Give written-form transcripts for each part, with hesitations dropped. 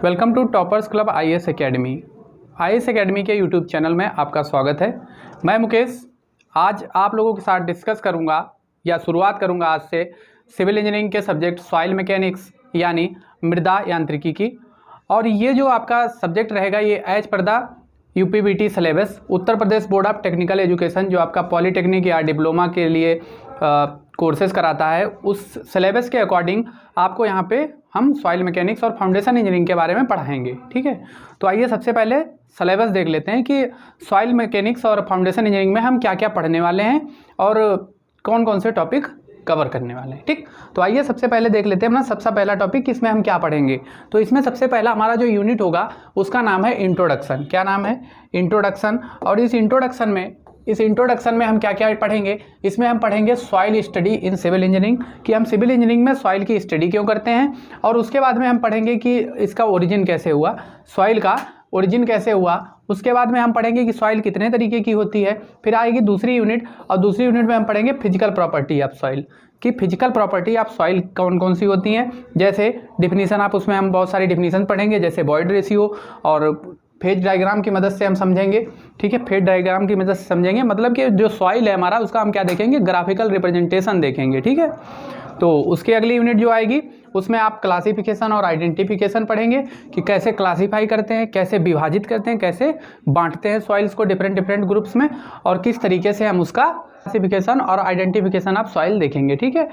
Welcome to toppers club IAS academy. IAS academy के YouTube channel में आपका स्वागत है। मैं मुकेश आज आप लोगों के साथ डिस्कस करूंगा या शुरुआत करूंगा आज से सिविल इंजीनियरिंग के सब्जेक्ट सॉइल मैकेनिक्स यानी मृदा यांत्रिकी की। और ये जो आपका सब्जेक्ट रहेगा ये एज पर the UPBT syllabus Uttar Pradesh board of technical education जो आपका पॉलीटेक्निक या डिप्लोमा के लिए कोर्सेज कराता है उस सिलेबस के अकॉर्डिंग आपको यहाँ पे हम सॉइल मैकेनिक्स और फाउंडेशन इंजीनियरिंग के बारे में पढ़ाएंगे। ठीक है, तो आइए सबसे पहले सिलेबस देख लेते हैं कि सॉइल मैकेनिक्स और फाउंडेशन इंजीनियरिंग में हम क्या क्या पढ़ने वाले हैं और कौन कौन से टॉपिक कवर करने वाले हैं। ठीक, तो आइए सबसे पहले देख लेते हैं अपना सबसे पहला टॉपिक इसमें हम क्या पढ़ेंगे। तो इसमें सबसे पहला हमारा जो यूनिट होगा उसका नाम है इंट्रोडक्शन। क्या नाम है? इंट्रोडक्शन। और इस इंट्रोडक्शन में हम क्या क्या पढ़ेंगे? इसमें हम पढ़ेंगे soil study in civil engineering कि हम सिविल इंजीनियरिंग में सॉइल की स्टडी क्यों करते हैं। और उसके बाद में हम पढ़ेंगे कि इसका ओरिजिन कैसे हुआ, सॉइल का ओरिजिन कैसे हुआ। उसके बाद में हम पढ़ेंगे कि सॉइल कितने तरीके की होती है। फिर आएगी दूसरी यूनिट और दूसरी यूनिट में हम पढ़ेंगे फिजिकल प्रॉपर्टी ऑफ सॉइल कि फिजिकल प्रॉपर्टी ऑफ सॉइल कौन कौन सी होती हैं। जैसे डिफिनीसन आप उसमें हम बहुत सारी डिफिनीसन पढ़ेंगे जैसे बॉयड रेशियो और फेज डायग्राम की मदद से हम समझेंगे। ठीक है, फेज डायग्राम की मदद से समझेंगे मतलब कि जो सॉइल है हमारा उसका हम क्या देखेंगे, ग्राफिकल रिप्रेजेंटेशन देखेंगे। ठीक है, तो उसकी अगली यूनिट जो आएगी उसमें आप क्लासिफिकेशन और आइडेंटिफिकेशन पढ़ेंगे कि कैसे क्लासीफाई करते हैं, कैसे विभाजित करते हैं, कैसे बांटते हैं सॉइल्स को डिफरेंट ग्रुप्स में और किस तरीके से हम उसका क्लासिफिकेशन और आइडेंटिफिकेशन ऑफ सॉइल देखेंगे। ठीक है,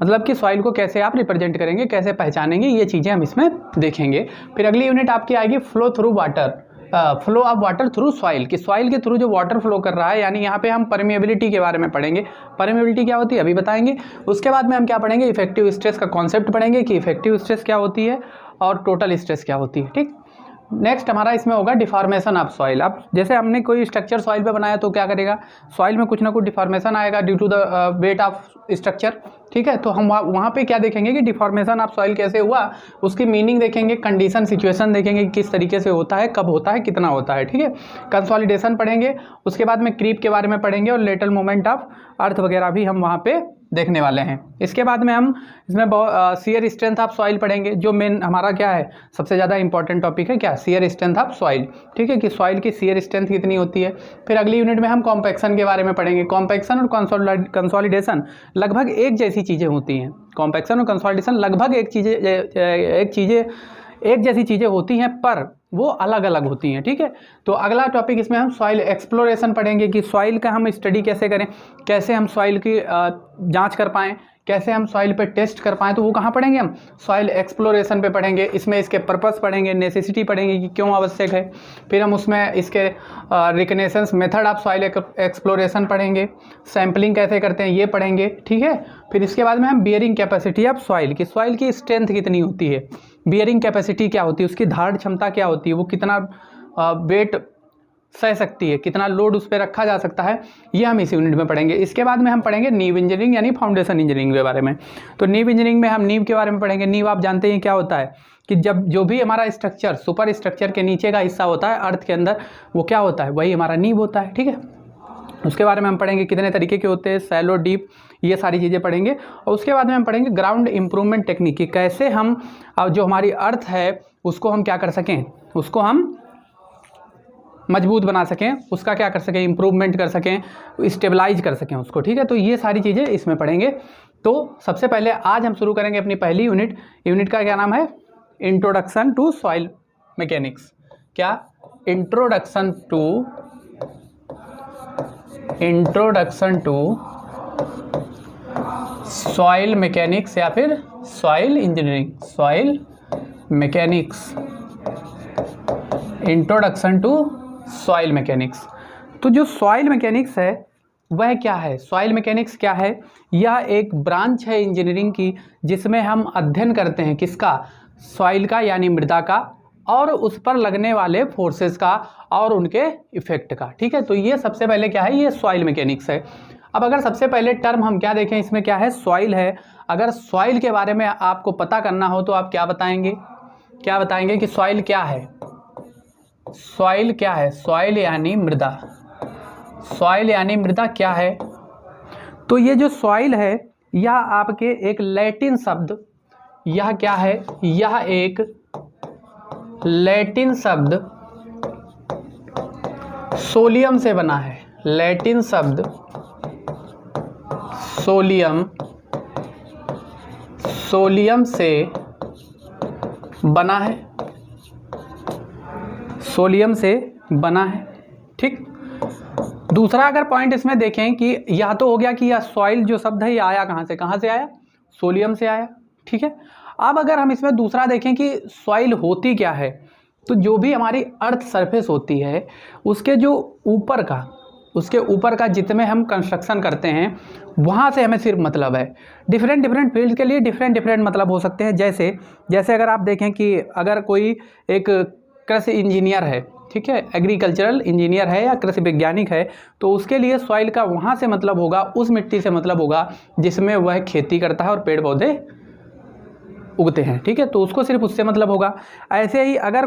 मतलब कि सॉइल को कैसे आप रिप्रेजेंट करेंगे, कैसे पहचानेंगे, ये चीज़ें हम इसमें देखेंगे। फिर अगली यूनिट आपकी आएगी flow through water, flow of water through soil कि सॉइल के थ्रू जो वाटर फ्लो कर रहा है, यानी यहाँ पे हम परमेबिलिटी के बारे में पढ़ेंगे। परमेबिलिटी क्या होती है अभी बताएंगे। उसके बाद में हम क्या पढ़ेंगे, इफेक्टिव स्ट्रेस का कॉन्सेप्ट पढ़ेंगे कि इफेक्टिव स्ट्रेस क्या होती है और टोटल स्ट्रेस क्या होती है। ठीक, नेक्स्ट हमारा इसमें होगा डिफॉर्मेशन ऑफ सॉइल। अब जैसे हमने कोई स्ट्रक्चर सॉइल पे बनाया तो क्या करेगा, सॉइल में कुछ ना कुछ डिफॉर्मेशन आएगा due to the weight of structure. ठीक है, तो हम वहाँ पे क्या देखेंगे कि डिफॉर्मेशन ऑफ सॉइल कैसे हुआ, उसकी मीनिंग देखेंगे, कंडीशन सिचुएशन देखेंगे कि किस तरीके से होता है, कब होता है, कितना होता है। ठीक है, कंसोलिडेशन पढ़ेंगे। उसके बाद में क्रीप के बारे में पढ़ेंगे और लेटरल मूवमेंट ऑफ अर्थ वगैरह भी हम वहाँ पे देखने वाले हैं। इसके बाद में हम इसमें शियर स्ट्रेंथ ऑफ सॉइल पढ़ेंगे जो मेन हमारा क्या है सबसे ज़्यादा इंपॉर्टेंट टॉपिक है, क्या, शियर स्ट्रेंथ ऑफ सॉइल। ठीक है, कि सॉइल की शियर स्ट्रेंथ कितनी होती है। फिर अगली यूनिट में हम कॉम्पैक्शन के बारे में पढ़ेंगे। कॉम्पैक्शन और कंसोलिडेशन लगभग एक जैसी चीज़ें होती हैं। कॉम्पैक्शन और कंसोलिडेशन लगभग एक जैसी चीज़ें होती हैं पर वो अलग अलग होती हैं। ठीक है, तो अगला टॉपिक इसमें हम सॉइल एक्सप्लोरेशन पढ़ेंगे कि सॉइल का हम स्टडी कैसे करें, कैसे हम सॉइल की जांच कर पाएँ, कैसे हम सॉइल पे टेस्ट कर पाएँ। तो वो कहाँ पढ़ेंगे, हम सॉइल एक्सप्लोरेशन पे पढ़ेंगे। इसमें इसके पर्पस पढ़ेंगे, नेसेसिटी पढ़ेंगे कि क्यों आवश्यक है। फिर हम उसमें इसके reconnaissance method of soil exploration पढ़ेंगे, सैम्पलिंग कैसे करते हैं ये पढ़ेंगे। ठीक है, फिर इसके बाद में हम बियरिंग कैपेसिटी ऑफ सॉइल कि सॉइल की स्ट्रेंथ कितनी होती है, बियरिंग कैपेसिटी क्या होती है, उसकी धारण क्षमता क्या होती है, वो कितना वेट सह सकती है, कितना लोड उस पर रखा जा सकता है, ये हम इस यूनिट में पढ़ेंगे। इसके बाद में हम पढ़ेंगे नीव इंजीनियरिंग यानी फाउंडेशन इंजीनियरिंग के बारे में। तो नीव इंजीनियरिंग में हम नीव के बारे में पढ़ेंगे। नीव आप जानते हैं क्या होता है कि जब जो भी हमारा स्ट्रक्चर सुपर स्ट्रक्चर के नीचे का हिस्सा होता है अर्थ के अंदर, वो क्या होता है, वही हमारा नीव होता है। ठीक है, उसके बारे में हम पढ़ेंगे कितने तरीके के होते हैं, सैलो, डीप, ये सारी चीज़ें पढ़ेंगे। और उसके बाद में हम पढ़ेंगे ग्राउंड इम्प्रूवमेंट टेक्निक कि कैसे हम जो हमारी अर्थ है उसको हम क्या कर सकें, उसको हम मजबूत बना सकें, उसका क्या कर सकें, इम्प्रूवमेंट कर सकें, स्टेबलाइज कर सकें उसको। ठीक है, तो ये सारी चीज़ें इसमें पढ़ेंगे। तो सबसे पहले आज हम शुरू करेंगे अपनी पहली यूनिट का क्या नाम है, इंट्रोडक्शन टू सॉइल मैकेनिक्स। क्या, इंट्रोडक्शन टू सॉइल मैकेनिक्स या फिर soil engineering, soil mechanics, introduction to soil mechanics. तो जो सॉइल मैकेनिक्स है वह क्या है, सॉइल मैकेनिक्स क्या है, यह एक ब्रांच है इंजीनियरिंग की जिसमें हम अध्ययन करते हैं किसका, सॉइल का यानी मृदा का और उस पर लगने वाले फोर्सेस का और उनके इफेक्ट का। ठीक है, तो ये सबसे पहले क्या है, ये सॉइल मैकेनिक्स है। अब अगर सबसे पहले टर्म हम क्या देखें, इसमें क्या है, सॉइल है। अगर सॉइल के बारे में आपको पता करना हो तो आप क्या बताएंगे कि सॉइल क्या है, सॉइल क्या है, सॉइल यानी मृदा, सॉइल यानी मृदा क्या है। तो ये जो सॉइल है यह आपके एक लैटिन शब्द, यह क्या है, यह एक लैटिन शब्द सोलियम से बना है। लैटिन शब्द सोलियम से बना है। सोलियम से बना है, ठीक। दूसरा अगर पॉइंट इसमें देखें कि यह तो हो गया कि यह सॉइल जो शब्द है ये आया कहाँ से आया, सोलियम से आया, ठीक है। अब अगर हम इसमें दूसरा देखें कि सॉइल होती क्या है, तो जो भी हमारी अर्थ सरफेस होती है उसके जो ऊपर का जितने हम कंस्ट्रक्शन करते हैं वहाँ से हमें सिर्फ मतलब है। डिफरेंट फील्ड के लिए डिफरेंट मतलब हो सकते हैं। जैसे अगर आप देखें कि अगर कोई एक कृषि इंजीनियर है, ठीक है, एग्रीकल्चरल इंजीनियर है या कृषि वैज्ञानिक है, तो उसके लिए सॉइल का वहाँ से मतलब होगा, उस मिट्टी से मतलब होगा जिसमें वह खेती करता है और पेड़ पौधे उगते हैं, ठीक है, तो उसको सिर्फ उससे मतलब होगा। ऐसे ही अगर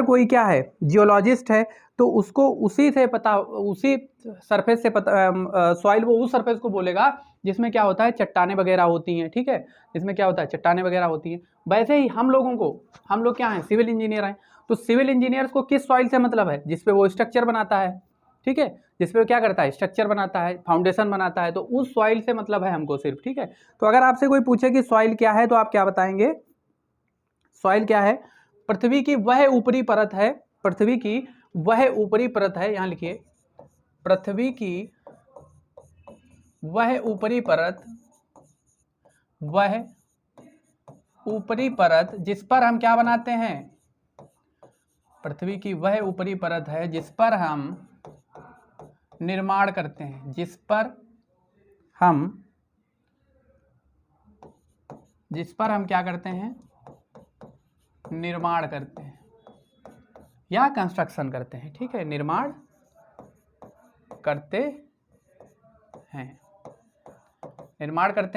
कोई क्या है, जियोलॉजिस्ट है, तो उसको उसी सरफेस से पता सॉइल, वो उस सरफेस को बोलेगा जिसमें क्या होता है, चट्टानें वगैरह होती हैं, ठीक है, जिसमें क्या होता है, चट्टानें वगैरह होती हैं। वैसे ही हम लोग क्या हैं, सिविल इंजीनियर हैं, तो सिविल इंजीनियर्स को किस सॉइल से मतलब है, जिसपे वो स्ट्रक्चर बनाता है, ठीक है, जिसपे वो क्या करता है, स्ट्रक्चर बनाता है, फाउंडेशन बनाता है, तो उस सॉइल से मतलब है हमको सिर्फ, ठीक है। तो अगर आपसे कोई पूछे कि सॉइल क्या है, तो आप क्या बताएंगे, सॉइल क्या है, पृथ्वी की वह ऊपरी परत है, पृथ्वी की वह ऊपरी परत है, यहां लिखिए, पृथ्वी की वह ऊपरी परत जिस पर हम क्या बनाते हैं, पृथ्वी की वह ऊपरी परत है जिस पर हम निर्माण करते हैं, जिस पर हम क्या करते हैं, निर्माण करते हैं या कंस्ट्रक्शन करते हैं, ठीक है, निर्माण करते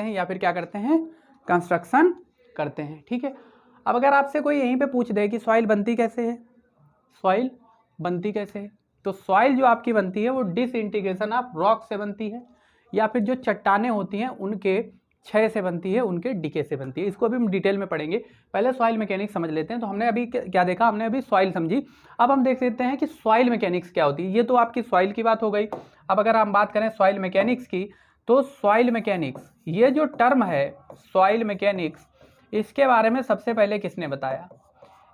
हैं या फिर क्या करते हैं, कंस्ट्रक्शन करते हैं, ठीक है। अब अगर आपसे कोई यहीं पे पूछ दे कि सॉइल बनती कैसे है, तो सॉइल जो आपकी बनती है वो डिसइंटीग्रेशन ऑफ रॉक से बनती है, या फिर जो चट्टानें होती हैं उनके क्षय से बनती है, उनके डिके से बनती है। इसको अभी हम डिटेल में पढ़ेंगे, पहले सॉइल मैकेनिक्स समझ लेते हैं। तो हमने अभी क्या देखा, हमने अभी सॉइल समझी, अब हम देख लेते हैं कि सॉइल मैकेनिक्स क्या होती है। ये तो आपकी सॉइल की बात हो गई। अब अगर हम बात करें सॉइल मैकेनिक्स की, तो सॉइल मैकेनिक्स, ये जो टर्म है सॉइल मैकेनिक्स, इसके बारे में सबसे पहले किसने बताया,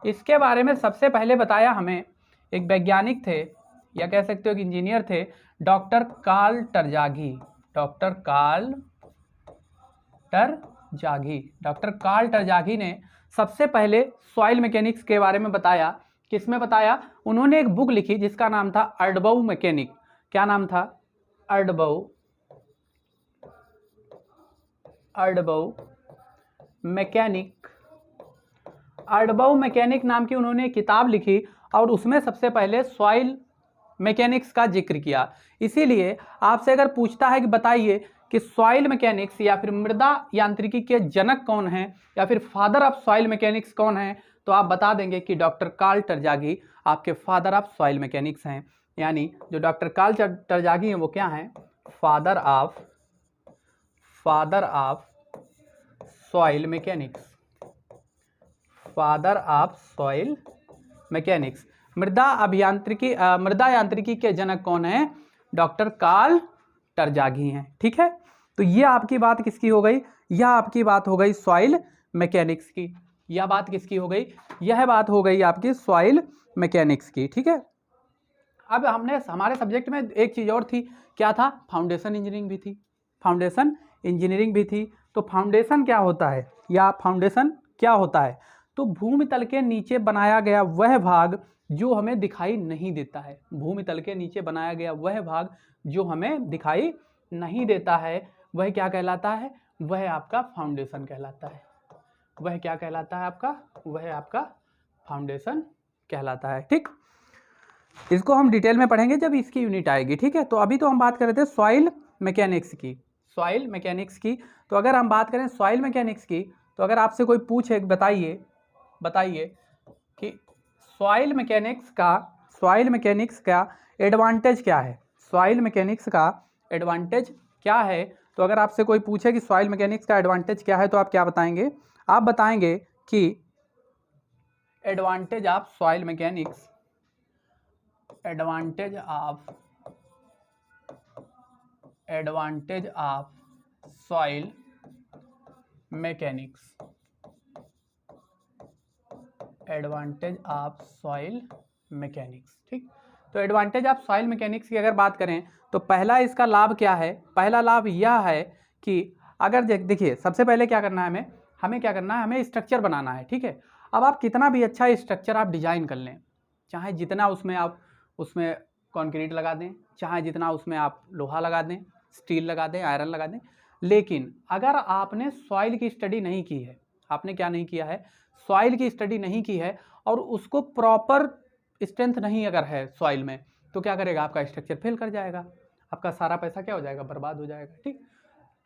इसके बारे में सबसे पहले बताया हमें एक वैज्ञानिक थे, या कह सकते हो कि इंजीनियर थे, डॉक्टर कार्ल टरजागी। डॉक्टर कार्ल टरजागी ने सबसे पहले सॉइल मैकेनिक्स के बारे में बताया। किसमें बताया, उन्होंने एक बुक लिखी जिसका नाम था अर्डबऊ मैकेनिक। क्या नाम था, अर्डबऊ मैकेनिक नाम की उन्होंने किताब लिखी, और उसमें सबसे पहले सॉइल मैकेनिक्स का जिक्र किया। इसीलिए आपसे अगर पूछता है कि बताइए कि सॉइल मैकेनिक्स या फिर मृदा यांत्रिकी के जनक कौन हैं, या फिर फादर ऑफ सॉइल मैकेनिक्स कौन हैं, तो आप बता देंगे कि डॉक्टर कार्ल टरजागी आपके फादर ऑफ सॉइल मैकेनिक्स हैं। यानी जो डॉक्टर कार्ल टरजागी हैं वो क्या हैं, फादर ऑफ सॉइल मैकेनिक्स। मृदा यांत्रिकी के जनक कौन है, डॉक्टर कार्ल टरजागी हैं, ठीक है। तो ये आपकी बात किसकी हो गई, यह आपकी बात हो गई सॉइल मैकेनिक्स की। यह बात किसकी हो गई, यह बात हो गई आपकी सॉइल मैकेनिक्स की, ठीक है। अब हमने हमारे सब्जेक्ट में एक चीज़ और थी, क्या था, फाउंडेशन इंजीनियरिंग भी थी। तो फाउंडेशन क्या होता है, तो भूमि तल के नीचे बनाया गया वह भाग जो हमें दिखाई नहीं देता है, भूमि तल के नीचे बनाया गया वह भाग जो हमें दिखाई नहीं देता है, वह क्या कहलाता है, वह आपका फाउंडेशन कहलाता है। वह क्या कहलाता है आपका, वह आपका फाउंडेशन कहलाता है, ठीक। इसको हम डिटेल में पढ़ेंगे जब इसकी यूनिट आएगी, ठीक है। तो अभी तो हम बात कर रहे थे सॉइल मैकेनिक्स की। तो अगर हम बात करें सॉइल मैकेनिक्स की, तो अगर आपसे कोई पूछे बताइए कि सॉइल मैकेनिक्स का एडवांटेज क्या है, क्या है, तो अगर आपसे कोई पूछे कि सॉइल मैकेनिक्स का एडवांटेज क्या है, तो आप क्या बताएंगे, आप बताएंगे कि advantage of soil mechanics, advantage of soil mechanics, advantage of soil mechanics. ठीक, तो एडवांटेज ऑफ सॉइल मैकेनिक्स की अगर बात करें तो पहला इसका लाभ क्या है? पहला लाभ यह है कि अगर देखिए सबसे पहले क्या करना है, हमें क्या करना है, हमें स्ट्रक्चर बनाना है। ठीक है, अब आप कितना भी अच्छा स्ट्रक्चर आप डिजाइन कर लें, चाहे जितना उसमें कंक्रीट लगा दें, चाहे जितना उसमें आप लोहा लगा दें, स्टील लगा दें, आयरन लगा दें, लेकिन अगर आपने सॉइल की स्टडी नहीं की है, आपने क्या नहीं किया है, सॉइल की स्टडी नहीं की है और उसको प्रॉपर स्ट्रेंथ नहीं अगर है सॉइल में, तो क्या करेगा, आपका स्ट्रक्चर फेल कर जाएगा, आपका सारा पैसा क्या हो जाएगा, बर्बाद हो जाएगा। ठीक,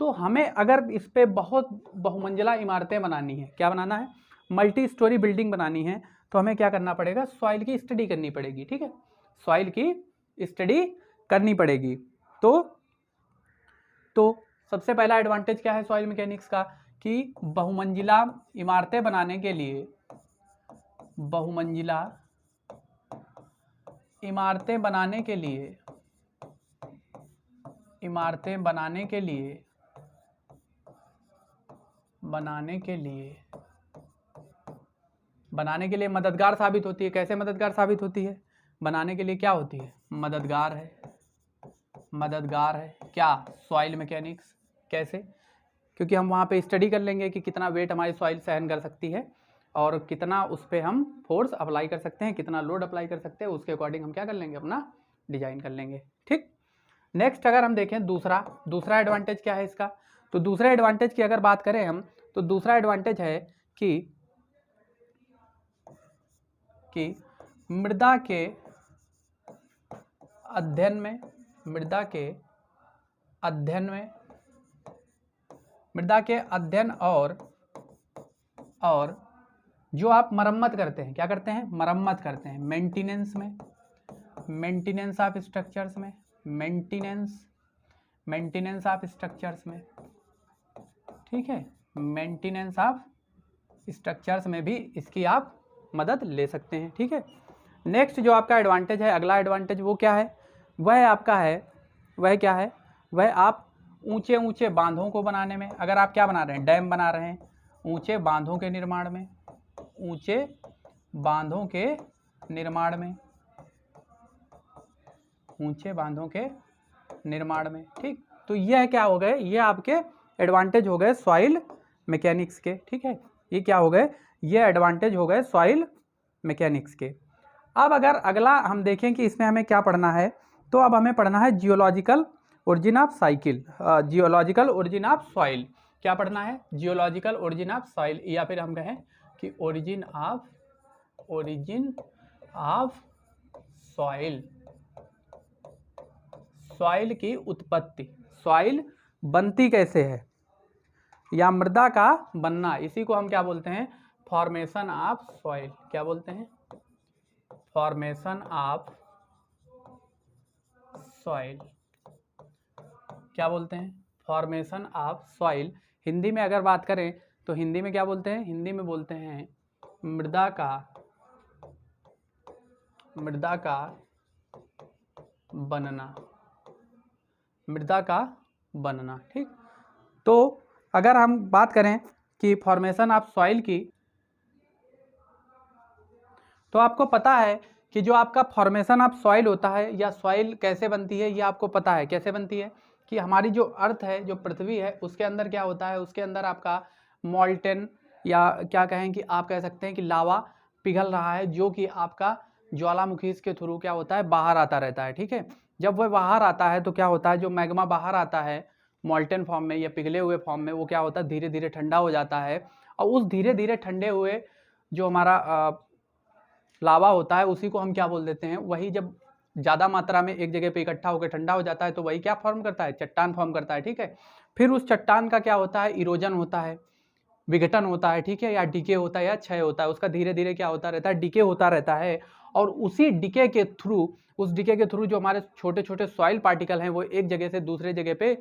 तो हमें अगर इस पे बहुत बहुमंजिला इमारतें बनानी है, क्या बनाना है, मल्टी स्टोरी बिल्डिंग बनानी है, तो हमें क्या करना पड़ेगा, सॉइल की स्टडी करनी पड़ेगी। ठीक है, सॉइल की स्टडी करनी पड़ेगी। तो सबसे पहला एडवांटेज क्या है सॉइल मैकेनिक्स का, कि बहुमंजिला इमारतें बनाने के लिए, बहुमंजिला इमारतें बनाने के लिए, इमारतें बनाने के लिए मददगार साबित होती है। कैसे मददगार साबित होती है? बनाने के लिए क्या होती है, मददगार है क्या, सॉइल मैकेनिक्स। कैसे? क्योंकि हम वहाँ पे स्टडी कर लेंगे कि कितना वेट हमारी सॉइल सहन कर सकती है और कितना उस पर हम फोर्स अप्लाई कर सकते हैं, कितना लोड अप्लाई कर सकते हैं, उसके अकॉर्डिंग हम क्या कर लेंगे, अपना डिजाइन कर लेंगे। ठीक, नेक्स्ट अगर हम देखें दूसरा एडवांटेज क्या है इसका, तो दूसरे एडवांटेज की अगर बात करें हम, तो दूसरा एडवांटेज है कि मृदा के अध्ययन और जो आप मरम्मत करते हैं, क्या करते हैं, मरम्मत करते हैं, मेंटेनेंस ऑफ स्ट्रक्चर्स में, मेंटेनेंस ऑफ स्ट्रक्चर्स में। ठीक है, मेंटेनेंस ऑफ स्ट्रक्चर्स में भी इसकी आप मदद ले सकते हैं। ठीक है, नेक्स्ट जो आपका एडवांटेज है, अगला एडवांटेज वो क्या है, वह क्या है, वह आप ऊंचे बांधों को बनाने में, अगर आप क्या बना रहे हैं, डैम बना रहे हैं, ऊंचे बांधों के निर्माण में, ठीक, तो यह क्या हो गए, ये आपके एडवांटेज हो गए सॉइल मैकेनिक्स के। ठीक है, ये क्या हो गए, ये एडवांटेज हो गए सॉइल मैकेनिक्स के। अब अगर अगला हम देखें कि इसमें हमें क्या पढ़ना है, तो अब हमें पढ़ना है जियोलॉजिकल ओरिजिन ऑफ सॉइल। क्या पढ़ना है, जियोलॉजिकल ओरिजिन ऑफ सॉइल, या फिर हम कहें कि ओरिजिन ऑफ सॉइल, सॉइल की उत्पत्ति, सॉइल बनती कैसे है, या मृदा का बनना, इसी को हम क्या बोलते हैं, फॉर्मेशन ऑफ सॉइल। क्या बोलते हैं, फॉर्मेशन ऑफ सॉइल। क्या बोलते हैं, फॉर्मेशन ऑफ सॉइल। हिंदी में अगर बात करें तो हिंदी में क्या बोलते हैं, हिंदी में बोलते हैं मृदा का बनना, ठीक। तो अगर हम बात करें कि फॉर्मेशन ऑफ सॉइल की, तो आपको पता है कि जो आपका फॉर्मेशन ऑफ सॉइल होता है या सॉइल कैसे बनती है, ये आपको पता है कैसे बनती है, कि हमारी जो अर्थ है, जो पृथ्वी है, उसके अंदर क्या होता है, उसके अंदर आपका मॉल्टेन, या क्या कहें कि आप कह सकते हैं कि लावा पिघल रहा है, जो कि आपका ज्वालामुखी के थ्रू क्या होता है, बाहर आता रहता है। ठीक है, जब वह बाहर आता है तो क्या होता है, जो मैग्मा बाहर आता है मॉल्टेन फॉर्म में या पिघले हुए फॉर्म में, वो क्या होता है, धीरे धीरे ठंडा हो जाता है, और उस धीरे धीरे ठंडे हुए जो हमारा लावा होता है, उसी को हम क्या बोल देते हैं, वही जब ज़्यादा मात्रा में एक जगह पे इकट्ठा होकर ठंडा हो जाता है तो वही क्या फॉर्म करता है, चट्टान फॉर्म करता है। ठीक है, फिर उस चट्टान का क्या होता है, इरोजन होता है, विघटन होता है, ठीक है, या डिके होता है, या क्षय होता है, उसका धीरे धीरे क्या होता रहता है, डिके होता रहता है, और उसी डिके के थ्रू, उस डिके के थ्रू जो हमारे छोटे छोटे सॉइल पार्टिकल हैं वो एक जगह से दूसरे जगह पे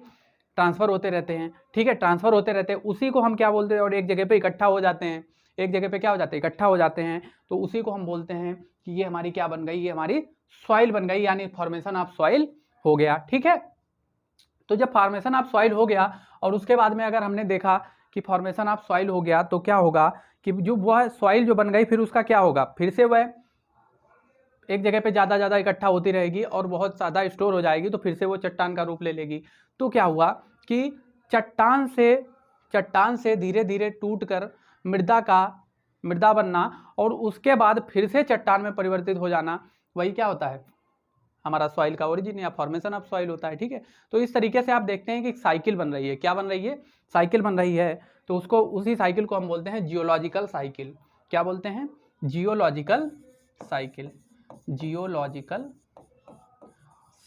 ट्रांसफ़र होते रहते हैं। ठीक है, ट्रांसफ़र होते रहते हैं, उसी को हम क्या बोलते हैं, और एक जगह पे इकट्ठा हो जाते हैं, एक जगह पे क्या हो जाते हैं, इकट्ठा हो जाते हैं, तो उसी को हम बोलते हैं कि ये हमारी क्या बन गई, ये हमारी सॉइल बन गई, यानी फॉर्मेशन ऑफ सॉइल हो गया। ठीक है, तो जब फॉर्मेशन ऑफ सॉइल हो गया और उसके बाद में अगर हमने देखा कि फॉर्मेशन ऑफ सॉइल हो गया तो क्या होगा कि जो वह सॉइल जो बन गई फिर उसका क्या होगा, फिर से वह एक जगह पे ज़्यादा इकट्ठा होती रहेगी और बहुत ज़्यादा स्टोर हो जाएगी, तो फिर से वो चट्टान का रूप ले लेगी। तो क्या हुआ कि चट्टान से धीरे धीरे टूट कर मृदा बनना और उसके बाद फिर से चट्टान में परिवर्तित हो जाना, वही क्या होता है, हमारा सॉइल का ओरिजिन या फॉर्मेशन ऑफ सॉइल होता है। ठीक है, तो इस तरीके से आप देखते हैं कि एक साइकिल बन रही है। क्या बन रही है, साइकिल बन रही है। तो उसको, उसी साइकिल को हम बोलते हैं जियोलॉजिकल साइकिल। क्या बोलते हैं, जियोलॉजिकल साइकिल, जियोलॉजिकल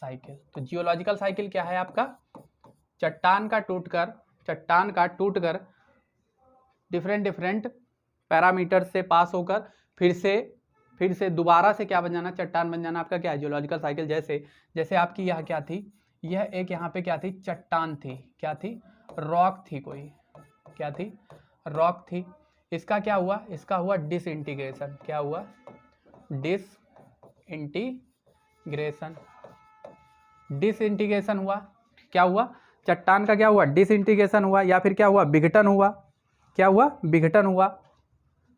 साइकिल। तो जियोलॉजिकल साइकिल क्या है आपका, चट्टान का टूटकर डिफरेंट पैरामीटर से पास होकर फिर से दोबारा से क्या बन जाना, चट्टान बन जाना, आपका क्या है, जियोलॉजिकल साइकिल। जैसे आपकी यह क्या थी, यह एक यहाँ पे क्या थी, चट्टान थी, क्या थी, रॉक थी, कोई क्या थी, रॉक थी। इसका क्या हुआ, इसका हुआ डिसइंटीग्रेशन। क्या हुआ, डिसइंटीग्रेशन हुआ। क्या हुआ, चट्टान का क्या हुआ, डिसइंटीग्रेशन हुआ, या फिर क्या हुआ, विघटन हुआ। क्या हुआ, विघटन हुआ।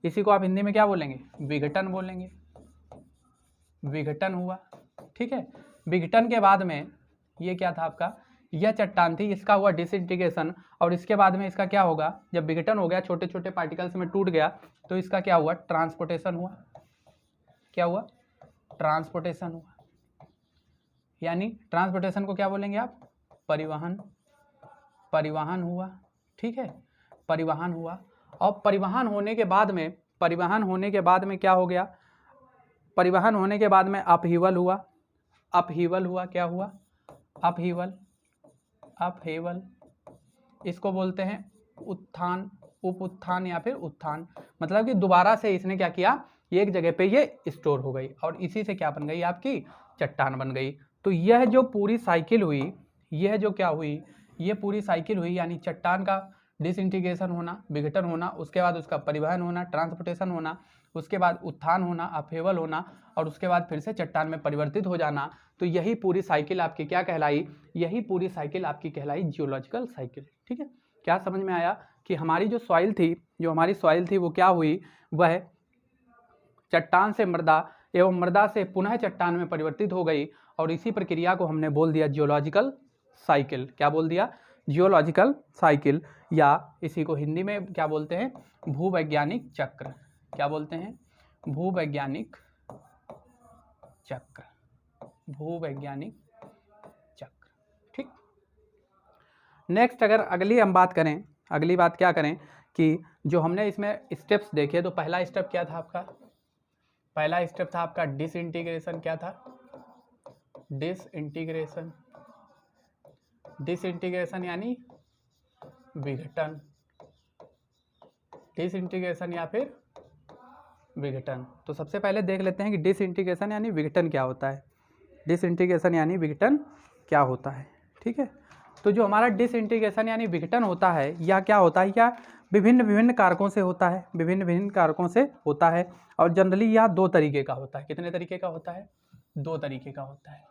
इसी को आप हिंदी में क्या बोलेंगे, विघटन बोलेंगे, विघटन हुआ। ठीक है, विघटन के बाद में ये क्या था आपका, यह चट्टान थी, इसका हुआ डिसइंटीग्रेशन और इसके बाद में इसका क्या होगा, जब विघटन हो गया, छोटे छोटे पार्टिकल्स में टूट गया, तो इसका क्या हुआ, ट्रांसपोर्टेशन हुआ। क्या हुआ, ट्रांसपोर्टेशन हुआ। यानी ट्रांसपोर्टेशन को क्या बोलेंगे आप, परिवहन हुआ। ठीक है, परिवहन हुआ। और परिवहन होने के बाद में क्या हो गया, परिवहन होने के बाद में अपहीवल हुआ। क्या हुआ, अपहीवल। इसको बोलते हैं उत्थान, उप उत्थान या फिर उत्थान। मतलब कि दोबारा से इसने क्या किया, एक जगह पे ये स्टोर हो गई और इसी से क्या बन गई, आपकी चट्टान बन गई। तो यह जो पूरी साइकिल हुई, यह जो क्या हुई, ये पूरी साइकिल हुई, यानी चट्टान का डिसइंटीग्रेशन होना, विघटन होना, उसके बाद उसका परिवहन होना, ट्रांसपोर्टेशन होना, उसके बाद उत्थान होना, अपहेवल होना और उसके बाद फिर से चट्टान में परिवर्तित हो जाना। तो यही पूरी साइकिल आपकी क्या कहलाई, यही पूरी साइकिल आपकी कहलाई जियोलॉजिकल साइकिल। ठीक है, क्या समझ में आया कि हमारी जो सॉइल थी वो क्या हुई, वह चट्टान से मृदा एवं मृदा से पुनः चट्टान में परिवर्तित हो गई और इसी प्रक्रिया को हमने बोल दिया जियोलॉजिकल साइकिल। क्या बोल दिया, जियोलॉजिकल साइकिल, या इसी को हिंदी में क्या बोलते हैं, भूवैज्ञानिक चक्र। क्या बोलते हैं, भूवैज्ञानिक चक्र, भूवैज्ञानिक चक्र। ठीक, नेक्स्ट अगर अगली बात क्या करें कि जो हमने इसमें स्टेप्स देखे, तो पहला स्टेप क्या था आपका, पहला स्टेप था आपका डिसइंटीग्रेशन। क्या था, डिसइंटीग्रेशन यानी विघटन, डिसइंटीग्रेशन या फिर विघटन। तो सबसे पहले देख लेते हैं कि डिसइंटीग्रेशन यानी विघटन क्या होता है, डिसइंटीग्रेशन यानी विघटन क्या होता है। ठीक है, तो जो हमारा डिसइंटीग्रेशन यानी विघटन होता है, यह क्या होता है, या विभिन्न कारकों से होता है, विभिन्न कारकों से होता है और जनरली यह 2 तरीके का होता है। कितने तरीके का होता है, 2 तरीके का होता है।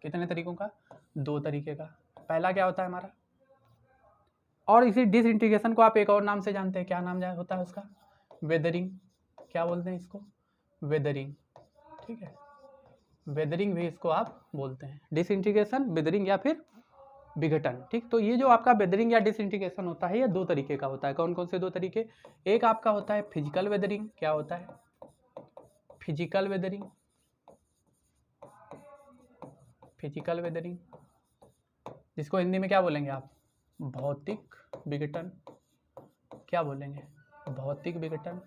कितने तरीकों का, 2 तरीके का। पहला क्या होता है हमारा, और इसी डिसइंटीग्रेशन को आप एक और नाम से जानते हैं, क्या नाम होता है उसका, वेदरिंग। क्या बोलते हैं इसको, वेदरिंग। ठीक है, वेदरिंग भी इसको आप बोलते हैं, डिसइंटीग्रेशन, वेदरिंग या फिर विघटन। ठीक, तो ये जो आपका वेदरिंग या डिसइंटीग्रेशन होता है, ये 2 तरीके का होता है। कौन कौन से 2 तरीके, एक आपका होता है फिजिकल वेदरिंग। क्या होता है, फिजिकल वेदरिंग, फिजिकल वेदरिंग, जिसको हिंदी में क्या बोलेंगे आप, भौतिक विघटन। क्या बोलेंगे, भौतिक विघटन।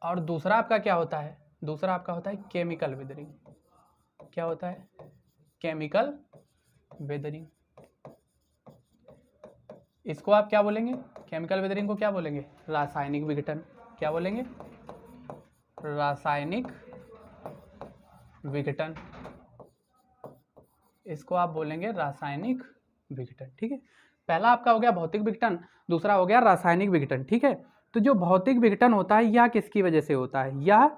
और दूसरा आपका क्या होता है, दूसरा आपका होता है केमिकल वेदरिंग। क्या होता है, केमिकल वेदरिंग। इसको आप क्या बोलेंगे, केमिकल वेदरिंग को क्या बोलेंगे, रासायनिक विघटन। क्या बोलेंगे, रासायनिक विघटन, इसको आप बोलेंगे रासायनिक विघटन। ठीक है, पहला आपका हो गया भौतिक विघटन, दूसरा हो गया रासायनिक विघटन। ठीक है, तो जो भौतिक विघटन होता है यह किसकी वजह से होता है, यह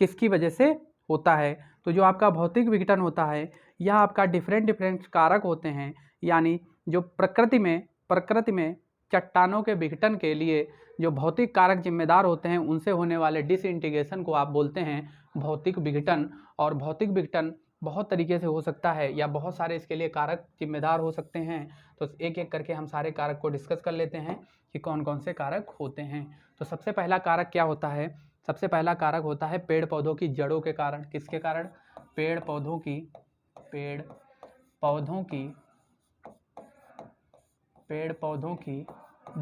किसकी वजह से होता है। तो जो आपका भौतिक विघटन होता है यह आपका डिफरेंट कारक होते हैं, यानी जो प्रकृति में चट्टानों के विघटन के लिए जो भौतिक कारक जिम्मेदार होते हैं उनसे होने वाले डिसइंटीग्रेशन को आप बोलते हैं भौतिक विघटन। और भौतिक विघटन बहुत तरीके से हो सकता है या बहुत सारे इसके लिए कारक जिम्मेदार हो सकते हैं। तो एक एक करके हम सारे कारक को डिस्कस कर लेते हैं कि कौन कौन से कारक होते हैं। तो सबसे पहला कारक क्या होता है, सबसे पहला कारक होता है पेड़ पौधों की जड़ों के कारण। किसके कारण, पेड़ पौधों की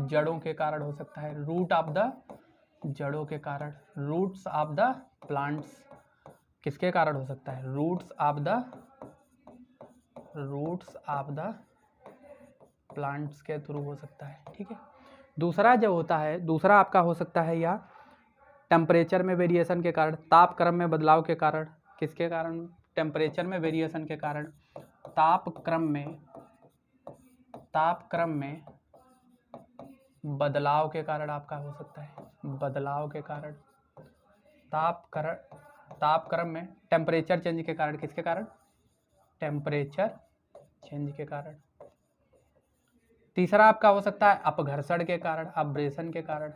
जड़ों के कारण हो सकता है, रूट ऑफ द, जड़ों के कारण, रूट्स ऑफ द प्लांट्स। किसके कारण हो सकता है, रूट्स ऑफ द प्लांट्स के थ्रू हो सकता है। ठीक है। दूसरा जो होता है, दूसरा आपका हो सकता है या टेम्परेचर में वेरिएशन के कारण, तापक्रम में बदलाव के कारण। किसके कारण, टेम्परेचर में वेरिएशन के कारण, तापक्रम में बदलाव के कारण आपका हो सकता है, बदलाव के कारण, तापक्रम में टेम्परेचर चेंज के कारण। किसके कारण, टेम्परेचर चेंज के कारण। तीसरा आपका हो सकता है अपघर्षण के कारण, अब्रेशन के कारण,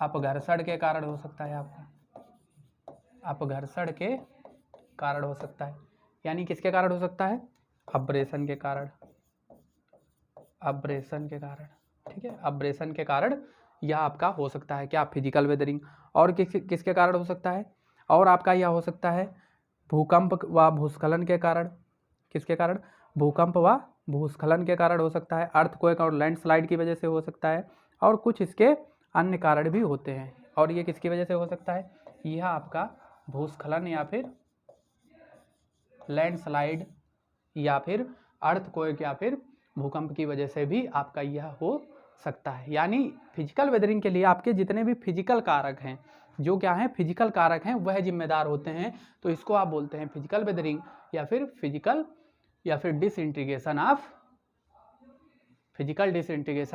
अपघर्षण के कारण हो सकता है आपका, अपघर्षण के कारण हो सकता है। यानी किसके कारण हो सकता है, अब्रेशन के कारण, अब्रेशन के कारण। ठीक है, अब्रेशन के कारण यह आपका हो सकता है क्या, फिजिकल वेदरिंग। और किसके कारण हो सकता है, और आपका यह हो सकता है भूकंप व भूस्खलन के कारण। किसके कारण, भूकंप व भूस्खलन के कारण हो सकता है, अर्थक्वेक और लैंडस्लाइड की वजह से हो सकता है, और कुछ इसके अन्य कारण भी होते हैं। और ये किसकी वजह से हो सकता है, यह आपका भूस्खलन या फिर लैंडस्लाइड या फिर अर्थक्वेक या फिर भूकंप की वजह से भी आपका यह हो सकता है। यानी फिजिकल वेदरिंग के लिए आपके जितने भी फिजिकल कारक हैं, जो क्या हैं, फिजिकल कारक हैं, वह जिम्मेदार होते हैं। तो इसको आप बोलते हैं फिजिकल वेदरिंग या फिर फिजिकल डिसइंटीग्रेशन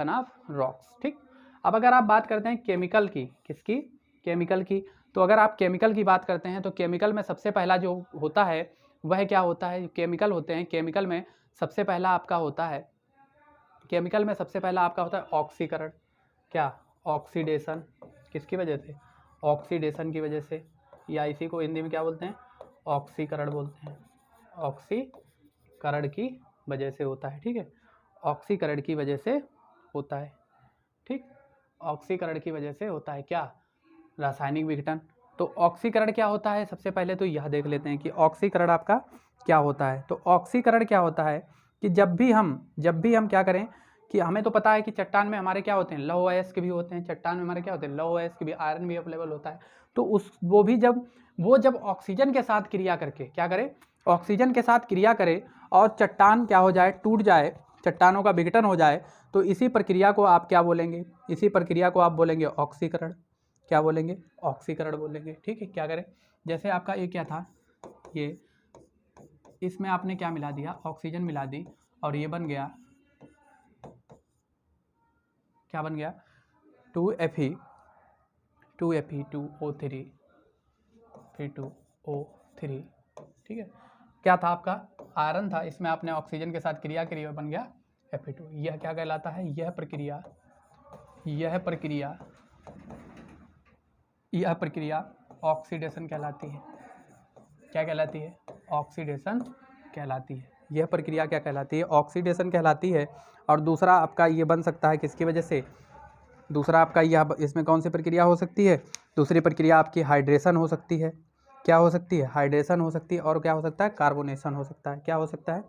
ऑफ रॉक्स। ठीक। अब अगर आप बात करते हैं केमिकल की, किसकी, केमिकल की, तो अगर आप केमिकल की बात करते हैं तो केमिकल में सबसे पहला जो होता है वह क्या होता है, केमिकल होते हैं, केमिकल में सबसे पहला आपका होता है, केमिकल में सबसे पहला आपका होता है ऑक्सीकरण। क्या, ऑक्सीडेशन। किसकी वजह से, ऑक्सीडेशन की वजह से, या इसी को हिंदी में क्या बोलते हैं, ऑक्सीकरण बोलते हैं, ऑक्सीकरण की वजह से होता है। ठीक है, ऑक्सीकरण की वजह से होता है। ठीक, ऑक्सीकरण की वजह से होता है क्या, रासायनिक विघटन। तो ऑक्सीकरण क्या होता है, सबसे पहले तो यह देख लेते हैं कि ऑक्सीकरण आपका क्या होता है। तो ऑक्सीकरण क्या होता है कि जब भी हम क्या करें कि हमें तो पता है कि चट्टान में हमारे क्या होते हैं, लौह अयस्क भी होते हैं, चट्टान में हमारे क्या होते हैं, लौह अयस्क भी, आयरन भी अवेलेबल होता है। तो वो जब ऑक्सीजन के साथ क्रिया करके क्या करे, ऑक्सीजन के साथ क्रिया करे और चट्टान क्या हो जाए, टूट जाए, चट्टानों का विघटन हो जाए, तो इसी प्रक्रिया को आप क्या बोलेंगे, इसी प्रक्रिया को आप बोलेंगे ऑक्सीकरण। क्या बोलेंगे, ऑक्सीकरण बोलेंगे। ठीक है, क्या करें, जैसे आपका ये क्या था, ये इसमें आपने क्या मिला दिया, ऑक्सीजन मिला दी, और ये बन गया, क्या बन गया, 2Fe 2O3 फिर 2O3। ठीक है, क्या था आपका, आयरन था, इसमें आपने ऑक्सीजन के साथ क्रिया करी और बन गया Fe2। यह क्या कहलाता है, यह प्रक्रिया ऑक्सीडेशन कहलाती है। क्या कहलाती है, ऑक्सीडेशन कहलाती है। यह प्रक्रिया क्या कहलाती है, ऑक्सीडेशन कहलाती है। और दूसरा आपका ये बन सकता है किसकी वजह से, दूसरा आपका यह, इसमें कौन सी प्रक्रिया हो सकती है, दूसरी प्रक्रिया आपकी हाइड्रेशन हो सकती है। क्या हो सकती है, हाइड्रेशन हो सकती है। और क्या हो सकता है, कार्बोनेशन हो सकता है। क्या हो सकता है,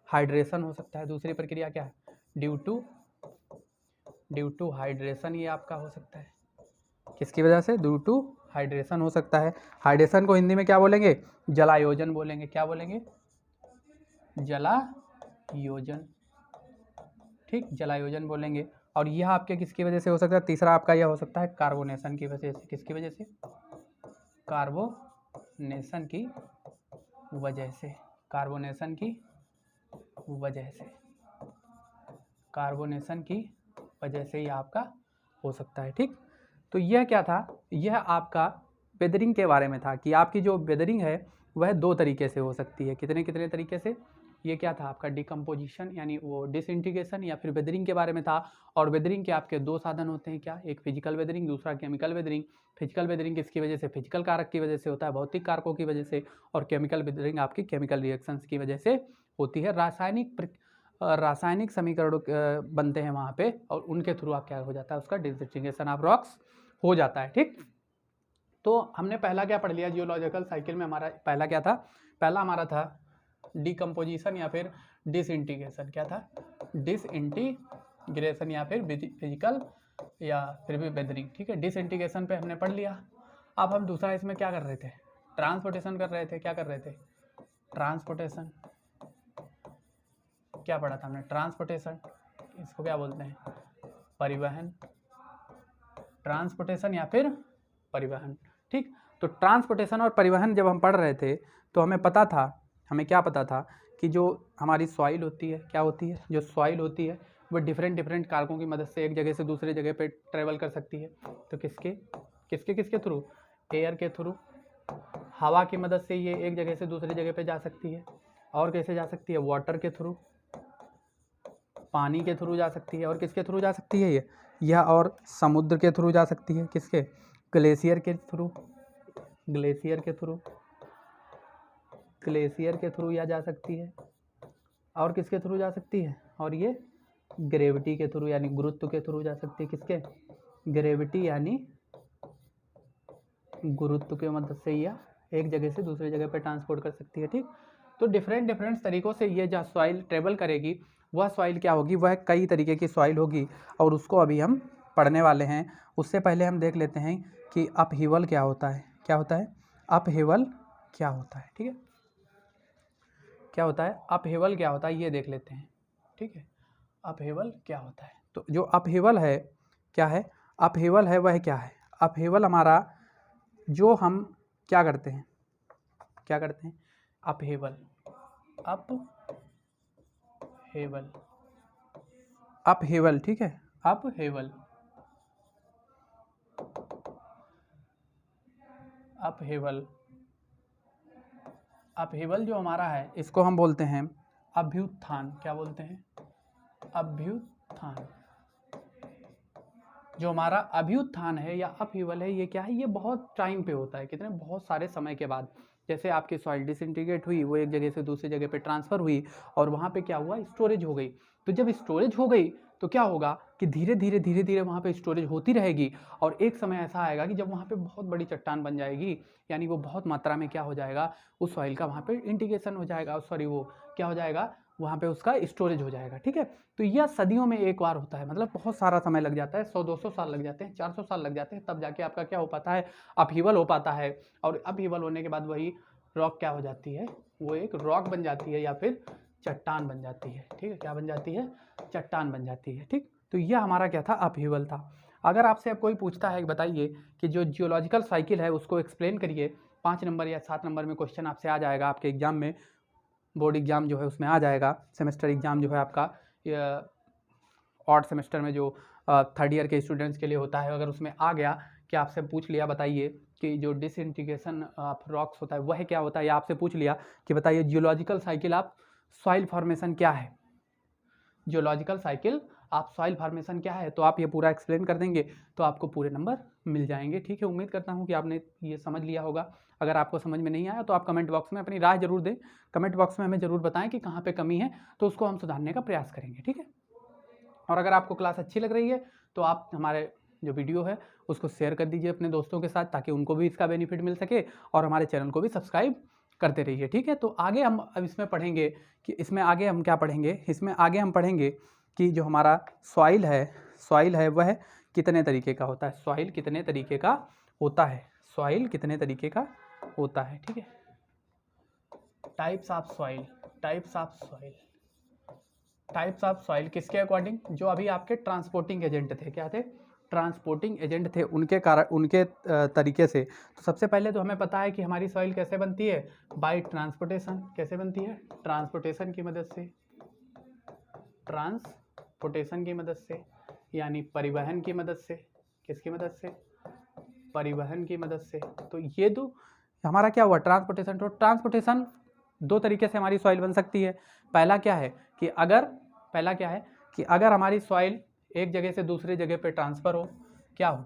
हाइड्रेशन हो सकता है। दूसरी प्रक्रिया क्या है, ड्यू टू हाइड्रेशन, ये आपका हो सकता है, किसकी वजह से, ड्यू टू हाइड्रेशन हो सकता है। हाइड्रेशन को हिंदी में क्या बोलेंगे, जलायोजन बोलेंगे। क्या बोलेंगे, जलायोजन। ठीक, जलायोजन बोलेंगे। और यह आपके किसकी वजह से हो सकता है, तीसरा आपका यह हो सकता है कार्बोनेशन की वजह से। किसकी वजह से, कार्बोनेशन की वजह से, कार्बोनेशन की वजह से। कार्बोनेशन की वजह से ये आपका हो सकता है। ठीक, तो यह क्या था, यह आपका वेदरिंग के बारे में था कि आपकी जो वेदरिंग है वह दो तरीके से हो सकती है। कितने कितने तरीके से, ये क्या था आपका डिकम्पोजिशन यानी वो डिसइंटीग्रेशन या फिर वेदरिंग के बारे में था। और वेदरिंग के आपके दो साधन होते हैं, क्या, एक फिजिकल वेदरिंग, दूसरा केमिकल वेदरिंग। फिजिकल वेदरिंग किसकी वजह से, फिजिकल कारक की वजह से होता है, भौतिक कारकों की वजह से। और केमिकल वेदरिंग आपकी केमिकल रिएक्शंस की वजह से होती है, रासायनिक समीकरण बनते हैं वहाँ पे, और उनके थ्रू आप क्या हो जाता है, उसका डिसइंटीग्रेशन ऑफ रॉक्स हो जाता है। ठीक, तो हमने पहला क्या पढ़ लिया, जियोलॉजिकल साइकिल में हमारा पहला क्या था, पहला हमारा था डिकम्पोजिशन या फिर डिसइंटीग्रेशन। क्या था, डिसइंटीग्रेशन या फिर फिजिकल या फिर भी वेदरिंग। ठीक है, डिसइंटीग्रेशन पे हमने पढ़ लिया। अब हम दूसरा इसमें क्या कर रहे थे, ट्रांसपोर्टेशन कर रहे थे। क्या कर रहे थे, ट्रांसपोर्टेशन। क्या पढ़ा था हमने, ट्रांसपोर्टेशन, इसको क्या बोलते हैं, परिवहन, ट्रांसपोर्टेशन या फिर परिवहन। ठीक, तो ट्रांसपोर्टेशन और परिवहन जब हम पढ़ रहे थे तो हमें पता था, हमें क्या पता था कि जो हमारी सॉइल होती है, क्या होती है, जो सॉइल होती है वो डिफरेंट कारकों की मदद से एक जगह से दूसरे जगह पे ट्रेवल कर सकती है। तो किसके थ्रू, एयर के थ्रू, हवा की मदद से ये एक जगह से दूसरी जगह पे जा सकती है। और कैसे जा सकती है, वाटर के थ्रू, पानी के थ्रू जा सकती है। और किसके थ्रू जा सकती है यह और समुद्र के थ्रू जा सकती है। किसके, ग्लेशियर के थ्रू, ग्लेशियर के थ्रू यह जा सकती है। और किसके थ्रू जा सकती है, और ये ग्रेविटी के थ्रू यानी गुरुत्व के थ्रू जा सकती है। किसके, ग्रेविटी यानी गुरुत्व के मदद से यह एक जगह से दूसरी जगह पे ट्रांसपोर्ट कर सकती है। ठीक, तो डिफरेंट तरीक़ों से ये जो सॉइल ट्रेवल करेगी वह सॉइल क्या होगी, वह कई तरीके की सॉइल होगी, और उसको अभी हम पढ़ने वाले हैं। उससे पहले हम देख लेते हैं कि अपहीवल क्या होता है। क्या होता है, अपहीवल क्या होता है। ठीक है, क्या होता है, अपहीवल क्या होता है ये देख लेते हैं। ठीक है, अपहीवल क्या होता है, तो जो अपहीवल है, क्या है, अपहीवल है वह क्या है, अपहीवल हमारा जो हम क्या करते हैं, अपहीवल, अपहीवल। ठीक है, अपहीवल जो हमारा है इसको हम बोलते हैं अभ्युत्थान। क्या बोलते हैं, अभ्युत्थान। जो हमारा अभ्युत्थान है या अपहीवल है, ये क्या है, ये बहुत टाइम पे होता है, कितने, बहुत सारे समय के बाद। जैसे आपकी सॉइल डिसइंटीग्रेट हुई, वो एक जगह से दूसरी जगह पे ट्रांसफ़र हुई, और वहाँ पे क्या हुआ, स्टोरेज हो गई। तो जब स्टोरेज हो गई तो क्या होगा कि धीरे धीरे वहाँ पे स्टोरेज होती रहेगी, और एक समय ऐसा आएगा कि जब वहाँ पे बहुत बड़ी चट्टान बन जाएगी, यानी वो बहुत मात्रा में क्या हो जाएगा, उस सॉइल का वहाँ पे इंटीग्रेशन हो जाएगा, सॉरी वो क्या हो जाएगा, वहाँ पे उसका स्टोरेज हो जाएगा। ठीक है, तो यह सदियों में एक बार होता है, मतलब बहुत सारा समय लग जाता है, 100-200 साल लग जाते हैं, 400 साल लग जाते हैं, तब जाके आपका क्या हो पाता है, अपहीवल हो पाता है। और अपहीवल होने के बाद वही रॉक क्या हो जाती है, वो एक रॉक बन जाती है या फिर चट्टान बन जाती है। ठीक है, क्या बन जाती है, चट्टान बन जाती है। ठीक, तो यह हमारा क्या था, अपहीवल था। अगर आपसे अब कोई पूछता है, बताइए कि जो जियोलॉजिकल साइकिल है उसको एक्सप्लेन करिए, 5 नंबर या 7 नंबर में क्वेश्चन आपसे आ जाएगा, आपके एग्जाम में, बोर्ड एग्जाम जो है उसमें आ जाएगा, सेमेस्टर एग्जाम जो है आपका ऑड सेमेस्टर में जो 3rd ईयर के स्टूडेंट्स के लिए होता है, अगर उसमें आ गया कि आपसे पूछ लिया, बताइए कि जो डिसइंटीग्रेशन ऑफ रॉक्स होता है वह क्या होता है, या आपसे पूछ लिया कि बताइए geological cycle of soil formation क्या है, geological cycle of soil formation क्या है, तो आप ये पूरा एक्सप्लेन कर देंगे तो आपको पूरे नंबर मिल जाएंगे। ठीक है, उम्मीद करता हूँ कि आपने ये समझ लिया होगा। अगर आपको समझ में नहीं आया तो आप कमेंट बॉक्स में अपनी राय जरूर दें, कमेंट बॉक्स में हमें ज़रूर बताएं कि कहाँ पे कमी है, तो उसको हम सुधारने का प्रयास करेंगे। ठीक है, और अगर आपको क्लास अच्छी लग रही है तो आप हमारे जो वीडियो है उसको शेयर कर दीजिए अपने दोस्तों के साथ, ताकि उनको भी इसका बेनिफिट मिल सके, और हमारे चैनल को भी सब्सक्राइब करते रहिए। ठीक है, तो आगे हम अब इसमें पढ़ेंगे कि इसमें आगे हम क्या पढ़ेंगे, इसमें आगे हम पढ़ेंगे कि जो हमारा सॉइल है वह कितने तरीके का होता है, सॉइल कितने तरीके का होता है, सॉइल कितने तरीके का होता है। ठीक है, टाइप्स ऑफ सॉइल किसके अकॉर्डिंग, जो अभी आपके ट्रांसपोर्टिंग एजेंट थे, क्या थे, ट्रांसपोर्टिंग एजेंट थे, उनके कारण, उनके तरीके से। तो सबसे पहले तो हमें पता है कि हमारी सॉइल कैसे बनती है, बाय ट्रांसपोर्टेशन। कैसे बनती है, ट्रांसपोर्टेशन की मदद से, ट्रांसपोर्टेशन ट्रांसपोर्टेशन की मदद से, यानी परिवहन की मदद से। किसकी मदद से? परिवहन की मदद से। तो ये तो हमारा क्या हुआ? ट्रांसपोर्टेशन। तो ट्रांसपोर्टेशन दो तरीके से हमारी सॉइल बन सकती है। पहला क्या है कि अगर हमारी सॉइल एक जगह से दूसरी जगह पे ट्रांसफ़र हो, क्या हो?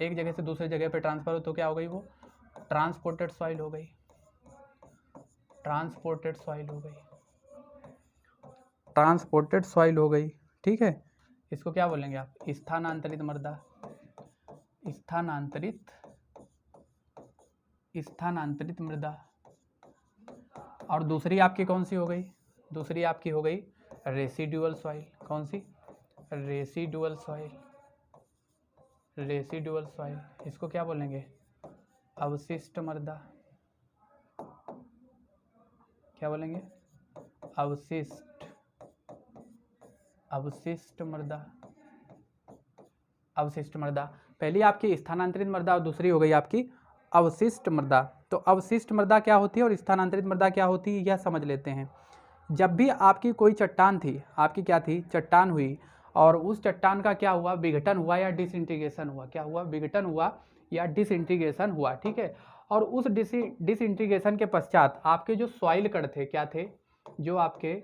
एक जगह से दूसरी जगह पे ट्रांसफ़र हो तो क्या हो गई? वो ट्रांसपोर्टेड सॉइल हो गई। ट्रांसपोर्टेड सॉइल हो गई। ट्रांसपोर्टेड सॉइल हो गई, ठीक है। इसको क्या बोलेंगे आप? स्थानांतरित मृदा। स्थानांतरित मृदा। और दूसरी आपकी कौन सी हो गई? दूसरी आपकी हो गई रेसिडुअल सॉइल। कौन सी? Residual soil. रेसिडुअल सॉइल, इसको क्या बोलेंगे? अवशिष्ट मृदा। क्या बोलेंगे? अवशिष्ट मृदा। अवशिष्ट मृदा। पहली आपकी स्थानांतरित मृदा और दूसरी हो गई आपकी अवशिष्ट मृदा। तो अवशिष्ट मृदा क्या होती है और स्थानांतरित मृदा क्या होती है, यह समझ लेते हैं। जब भी आपकी कोई चट्टान थी, आपकी क्या थी? चट्टान हुई, और उस चट्टान का क्या हुआ? विघटन हुआ या डिसइंटीग्रेशन हुआ। क्या हुआ? विघटन हुआ या डिसइंटीग्रेशन हुआ, ठीक है। और उस डिसइंटीग्रेशन के पश्चात आपके जो सॉइल कण थे, क्या थे? जो आपके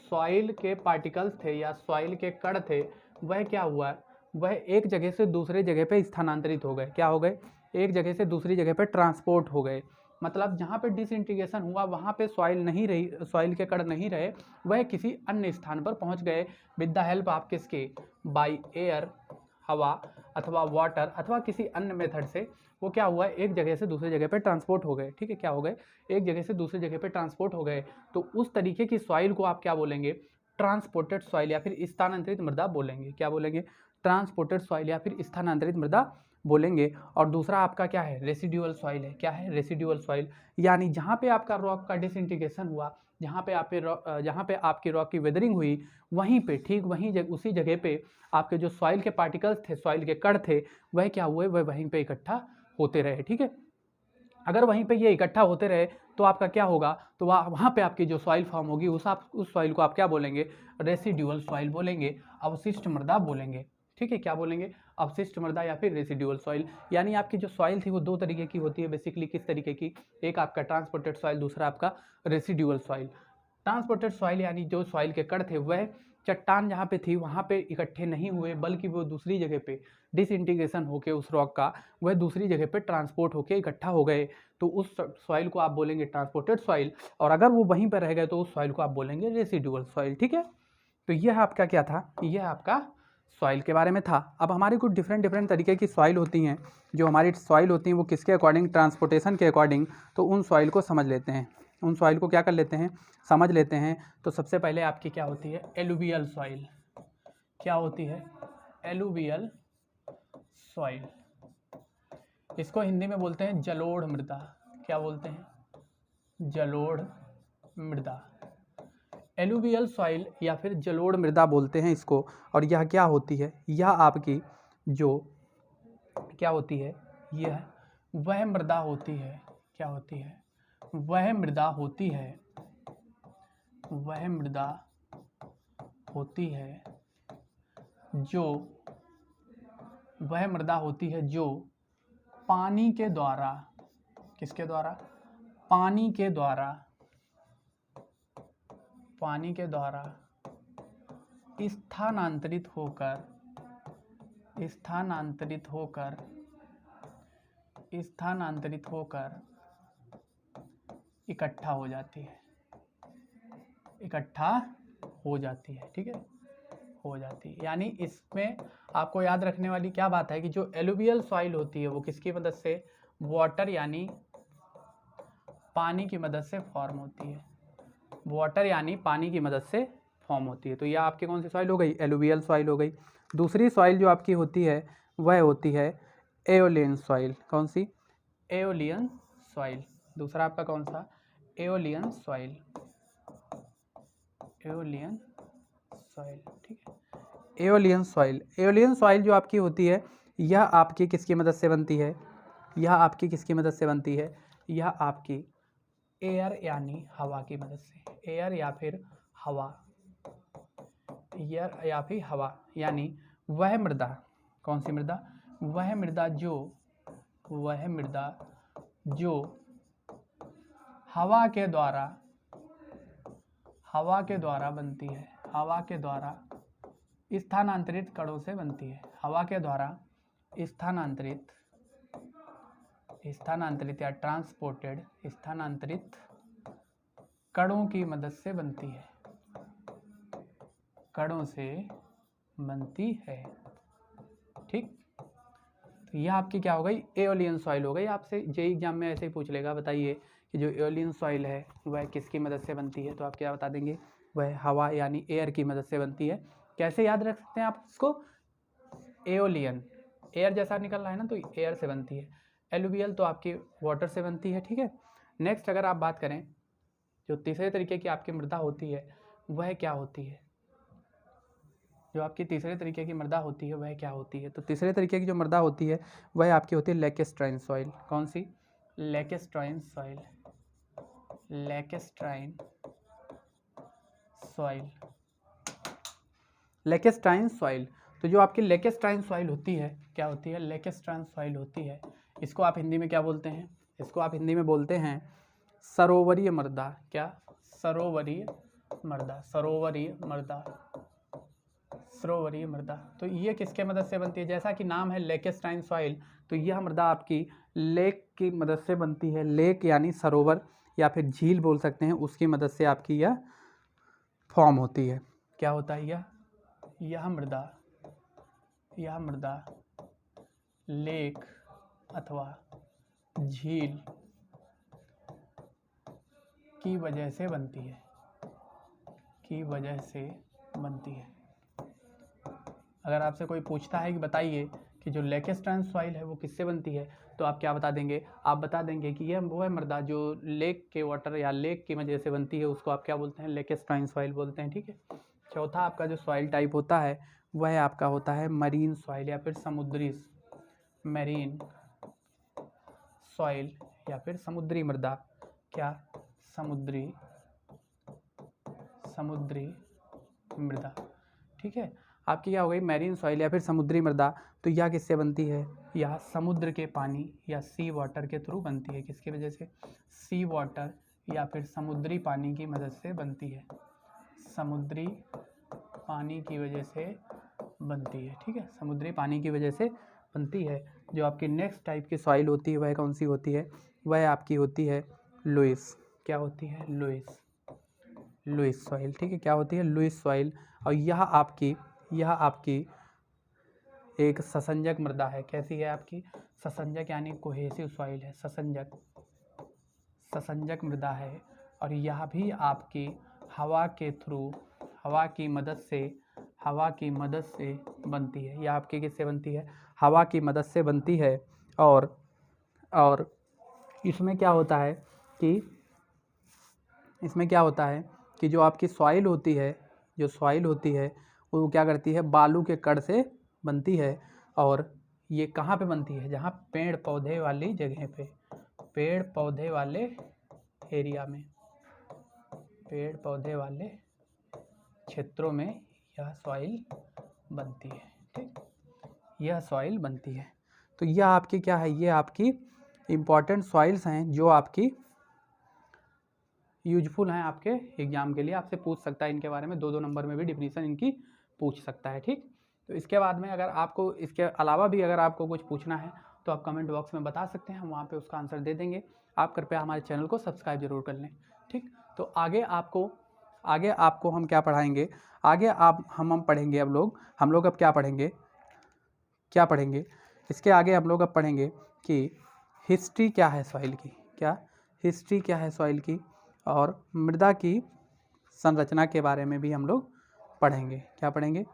सॉइल के पार्टिकल्स थे या सॉइल के कण थे, वह क्या हुआ? वह एक जगह से दूसरे जगह पे स्थानांतरित हो गए। क्या हो गए? एक जगह से दूसरी जगह पे ट्रांसपोर्ट हो गए। मतलब जहाँ पे डिसइंटीग्रेशन हुआ वहाँ पे सॉइल नहीं रही, सॉइल के कण नहीं रहे, वह किसी अन्य स्थान पर पहुँच गए विद द हेल्प ऑफ किसके? बाय एयर, हवा अथवा वाटर अथवा किसी अन्य मेथड से वो क्या हुआ? एक जगह से दूसरी जगह पे ट्रांसपोर्ट हो गए, ठीक है। क्या हो गए? एक जगह से दूसरी जगह पे ट्रांसपोर्ट हो गए। तो उस तरीके की सॉइल को आप क्या बोलेंगे? ट्रांसपोर्टेड सॉइल या फिर स्थानांतरित मृदा बोलेंगे। क्या बोलेंगे? ट्रांसपोर्टेड सॉइल या फिर स्थानांतरित मृदा बोलेंगे। और दूसरा आपका क्या है? रेसिडुअल सॉइल है। क्या है? रेसिडुअल सॉइल, यानी जहाँ पे आपका रॉक का डिसइंटीग्रेशन हुआ, जहाँ पे आपकी रॉक की वेदरिंग हुई, वहीं पे ठीक उसी जगह पे आपके जो सॉइल के पार्टिकल्स थे, सॉइल के कण थे, वह क्या हुए? वह वहीं पे इकट्ठा होते रहे, ठीक है। अगर वहीं पे ये इकट्ठा होते रहे तो आपका क्या होगा? तो वहाँ पे आपकी जो सॉइल फॉर्म होगी उस सॉइल को आप क्या बोलेंगे? रेसिडुअल सॉइल बोलेंगे, अवशिष्ट मृदा बोलेंगे, ठीक है। क्या बोलेंगे? अवशिष्ट मृदा या फिर रेसिडुअल सॉइल। यानी आपकी जो सॉइल थी वो दो तरीके की होती है बेसिकली। किस तरीके की? एक आपका ट्रांसपोर्टेड सॉइल, दूसरा आपका रेसिडुअल सॉइल। ट्रांसपोर्टेड सॉइल यानी जो सॉइल के कण थे वह चट्टान जहाँ पे थी वहाँ पे इकट्ठे नहीं हुए, बल्कि वो दूसरी जगह पे डिसइंटीग्रेशन होके उस रॉक का वह दूसरी जगह पे ट्रांसपोर्ट होके इकट्ठा हो गए। तो उस सॉइल को आप बोलेंगे ट्रांसपोर्टेड सॉइल, और अगर वो वहीं पर रह गए तो उस सॉइल को आप बोलेंगे रेसिडुअल सॉइल, ठीक है। तो यह आपका क्या था? यह आपका सॉइल के बारे में था। अब हमारी कुछ डिफरेंट तरीके की सॉइल होती हैं। जो हमारी सॉइल होती हैं वो किसके अकॉर्डिंग? ट्रांसपोर्टेशन के अकॉर्डिंग। तो उन सॉइल को समझ लेते हैं, उन सॉइल को क्या कर लेते हैं? समझ लेते हैं। तो सबसे पहले आपकी क्या होती है? Alluvial soil. क्या होती है? Alluvial soil. इसको हिंदी में बोलते हैं जलोढ़ मृदा। क्या बोलते हैं? जलोढ़ मृदा। एलुवियल सॉइल या फिर जलोढ़ मृदा बोलते हैं इसको। और यह क्या होती है? यह आपकी जो क्या होती है? यह वह मृदा होती है। क्या होती है? वह मृदा होती है, वह मृदा होती है जो वह मृदा होती है जो पानी के द्वारा, किसके द्वारा? पानी के द्वारा, पानी के द्वारा स्थानांतरित होकर इकट्ठा हो जाती है। इकट्ठा हो जाती है, ठीक है। हो जाती है। यानी इसमें आपको याद रखने वाली क्या बात है कि जो एलुवियल सॉइल होती है वो किसकी मदद से? वाटर यानी पानी की मदद से फॉर्म होती है। वाटर यानी पानी की मदद से फॉर्म होती है। तो यह आपकी कौन सी सॉइल हो गई? एलुवियल सॉइल हो गई। दूसरी सॉइल जो आपकी होती है वह होती है एओलियन सॉइल। कौन सी? Aeolian soil. दूसरा आपका कौन सा? Aeolian soil. एओलियन सॉइल, ठीक है। Aeolian soil. एओलियन सॉइल जो आपकी होती है यह आपकी किसकी मदद से बनती है? यह आपकी किसकी मदद से बनती है? यह आपकी एयर यानी हवा की मदद से। एयर या फिर हवा, एयर या फिर हवा, यानी वह मृदा, कौन सी मृदा, वह मृदा जो हवा के द्वारा बनती है, हवा के द्वारा स्थानांतरित कणों से बनती है, हवा के द्वारा स्थानांतरित या ट्रांसपोर्टेड, स्थानांतरित कणों की मदद से बनती है, कणों से बनती है। ठीक, तो यह आपकी क्या हो गई, एओलियन सॉइल हो गई। आपसे जेईई एग्जाम में ऐसे ही पूछ लेगा, बताइए कि जो एओलियन सॉइल है वह किसकी मदद से बनती है, तो आप क्या बता देंगे, वह हवा यानी एयर की मदद से बनती है। कैसे याद रख सकते हैं आप इसको, एओलियन, एयर जैसा निकल रहा है ना, तो एयर से बनती है। एलुवियल तो आपकी वाटर से बनती है। ठीक है, नेक्स्ट अगर आप बात करें, जो तीसरे तरीके की आपकी मृदा होती है वह क्या होती है, जो आपकी तीसरे तरीके की मृदा होती है वह क्या होती है, तो तीसरे तरीके की जो मृदा होती है वह आपकी होती है लैकेस्ट्राइन सॉइल। कौन सी, लैकेस्ट्राइन सॉइल, लैकेस्ट्राइन सॉइल, लैकेस्ट्राइन सॉइल। तो जो आपकी लैकेस्ट्राइन सॉइल होती है, क्या होती है, लैकेस्ट्राइन सॉइल होती है, इसको आप हिंदी में क्या बोलते हैं, इसको आप हिंदी में बोलते हैं सरोवरीय मृदा। क्या, सरोवरीय मृदा, सरोवरीय मृदा, सरोवरीय मृदा। तो ये किसके मदद से बनती है, जैसा कि नाम है लैकेस्ट्राइन सॉइल, तो यह मृदा आपकी लेक की मदद से बनती है। लेक यानी सरोवर या फिर झील बोल सकते हैं, उसकी मदद से आपकी यह फॉर्म होती है। क्या होता है यह मृदा लेक अथवा झील की वजह से बनती है, अगर आपसे कोई पूछता है कि बताइए कि जो लैकेस्ट्राइन सॉइल है वो किससे बनती है, तो आप क्या बता देंगे, आप बता देंगे कि यह वो है मृदा जो लेक के वाटर या लेक की वजह से बनती है, उसको आप क्या बोलते हैं, लैकेस्ट्राइन सॉइल बोलते हैं। ठीक है, चौथा आपका जो सॉइल टाइप होता है वह आपका होता है मरीन सॉइल या फिर समुद्री, मरीन सॉइल या फिर समुद्री मृदा। क्या, समुद्री मृदा। ठीक है, आपकी क्या हो गई, मैरीन सॉइल या फिर समुद्री मृदा। तो यह किससे बनती है, यह समुद्र के पानी या सी वाटर के थ्रू बनती है। किसकी वजह से, सी वाटर या फिर समुद्री पानी की मदद से बनती है, समुद्री पानी की वजह से बनती है। ठीक है, समुद्री पानी की वजह से बनती है। जो आपकी नेक्स्ट टाइप की सॉइल होती है वह कौन सी होती है, वह आपकी होती है लुइस। क्या होती है, लुइस सॉइल। ठीक है, क्या होती है, लुइस सॉइल। और यह आपकी एक ससंजक मृदा है। कैसी है आपकी, ससंजक यानी कोहेसिव सॉइल है, ससंजक मृदा है। और यह भी आपकी हवा के थ्रू, हवा की मदद से बनती है। यह आपकी किससे बनती है, हवा की मदद से बनती है। और इसमें क्या होता है कि जो आपकी सॉइल होती है, वो क्या करती है, बालू के कण से बनती है। और ये कहाँ पे बनती है, जहाँ पेड़ पौधे वाली जगह पे, पेड़ पौधे वाले एरिया में, पेड़ पौधे वाले क्षेत्रों में यह सॉइल बनती है। ठीक, यह सॉइल बनती है। तो यह आपकी क्या है, ये आपकी इम्पॉर्टेंट सॉइल्स हैं जो आपकी यूजफुल हैं आपके एग्जाम के लिए। आपसे पूछ सकता है इनके बारे में, 2-2 नंबर में भी डिफिनीशन इनकी पूछ सकता है। ठीक, तो इसके बाद में अगर आपको इसके अलावा भी अगर आपको कुछ पूछना है तो आप कमेंट बॉक्स में बता सकते हैं, हम वहाँ पे उसका आंसर दे देंगे। आप कृपया हमारे चैनल को सब्सक्राइब जरूर कर लें। ठीक, तो आगे आपको हम क्या पढ़ाएंगे, आगे हम पढ़ेंगे हम लोग अब क्या पढ़ेंगे, इसके आगे हम लोग अब पढ़ेंगे कि हिस्ट्री क्या है सॉइल की, हिस्ट्री क्या है सॉइल की, और मृदा की संरचना के बारे में भी हम लोग पढ़ेंगे। क्या पढ़ेंगे,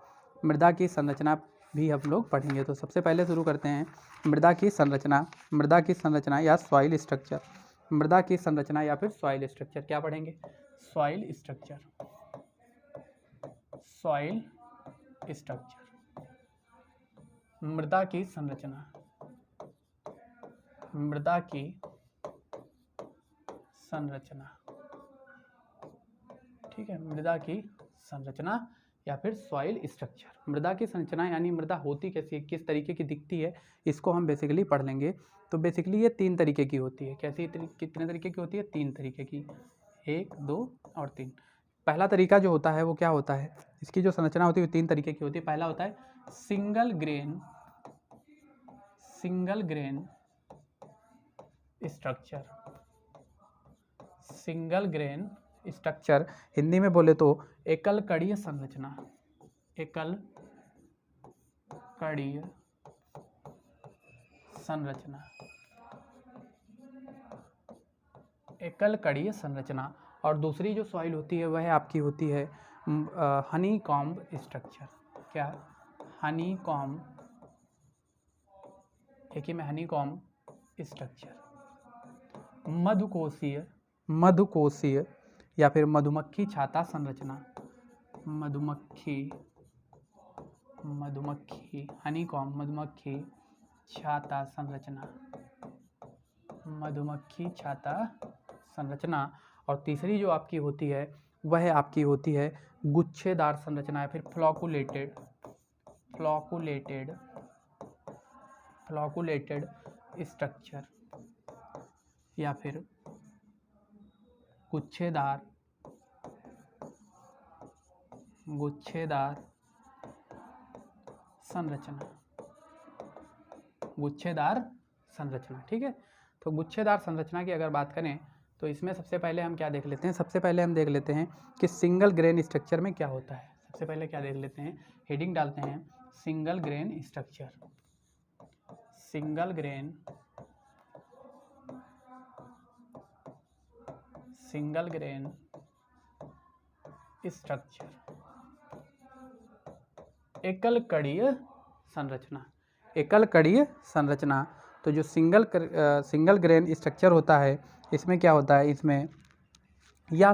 मृदा की संरचना भी हम लोग पढ़ेंगे। तो सबसे पहले शुरू करते हैं मृदा की संरचना या सॉइल स्ट्रक्चर। मृदा की संरचना या फिर सॉइल स्ट्रक्चर क्या पढ़ेंगे, सॉइल स्ट्रक्चर, मृदा की संरचना, ठीक है, मृदा की संरचना या फिर सॉइल स्ट्रक्चर। मृदा की संरचना यानी मृदा होती कैसी है, किस तरीके की दिखती है, इसको हम बेसिकली पढ़ लेंगे। तो बेसिकली ये 3 तरीके की होती है। कैसी कितने तरीके की होती है? 3 तरीके की, 1, 2 और 3। पहला तरीका जो होता है वो क्या होता है, इसकी जो संरचना होती है वो 3 तरीके की होती है। पहला होता है single grain structure. Single grain structure Hindi में बोले तो एकल कड़ीय संरचना। एकल कड़ीय संरचना, एकल कड़ीय संरचना। और दूसरी जो सॉइल होती है वह आपकी होती है हनी कॉम्ब स्ट्रक्चर। क्या? हनी कॉम्ब, एक ही में हनी कॉम्ब स्ट्रक्चर। मधुकोशीय या फिर मधुमक्खी छाता संरचना। मधुमक्खी हनीकॉम्ब, मधुमक्खी छाता संरचना, मधुमक्खी छाता संरचना। और तीसरी जो आपकी होती है वह आपकी होती है गुच्छेदार संरचना या फिर फ्लॉकुलेटेड स्ट्रक्चर या फिर गुच्छेदार संरचना। ठीक है, तो गुच्छेदार संरचना की अगर बात करें तो इसमें सबसे पहले हम क्या देख लेते हैं, सबसे पहले हम देख लेते हैं कि सिंगल ग्रेन स्ट्रक्चर में क्या होता है। सबसे पहले क्या देख लेते हैं, हेडिंग डालते हैं single grain structure. Single grain structure, एकल कड़ीय संरचना। एकल कड़ीय संरचना। तो जो सिंगल ग्रेन स्ट्रक्चर होता है इसमें क्या होता है, इसमें यह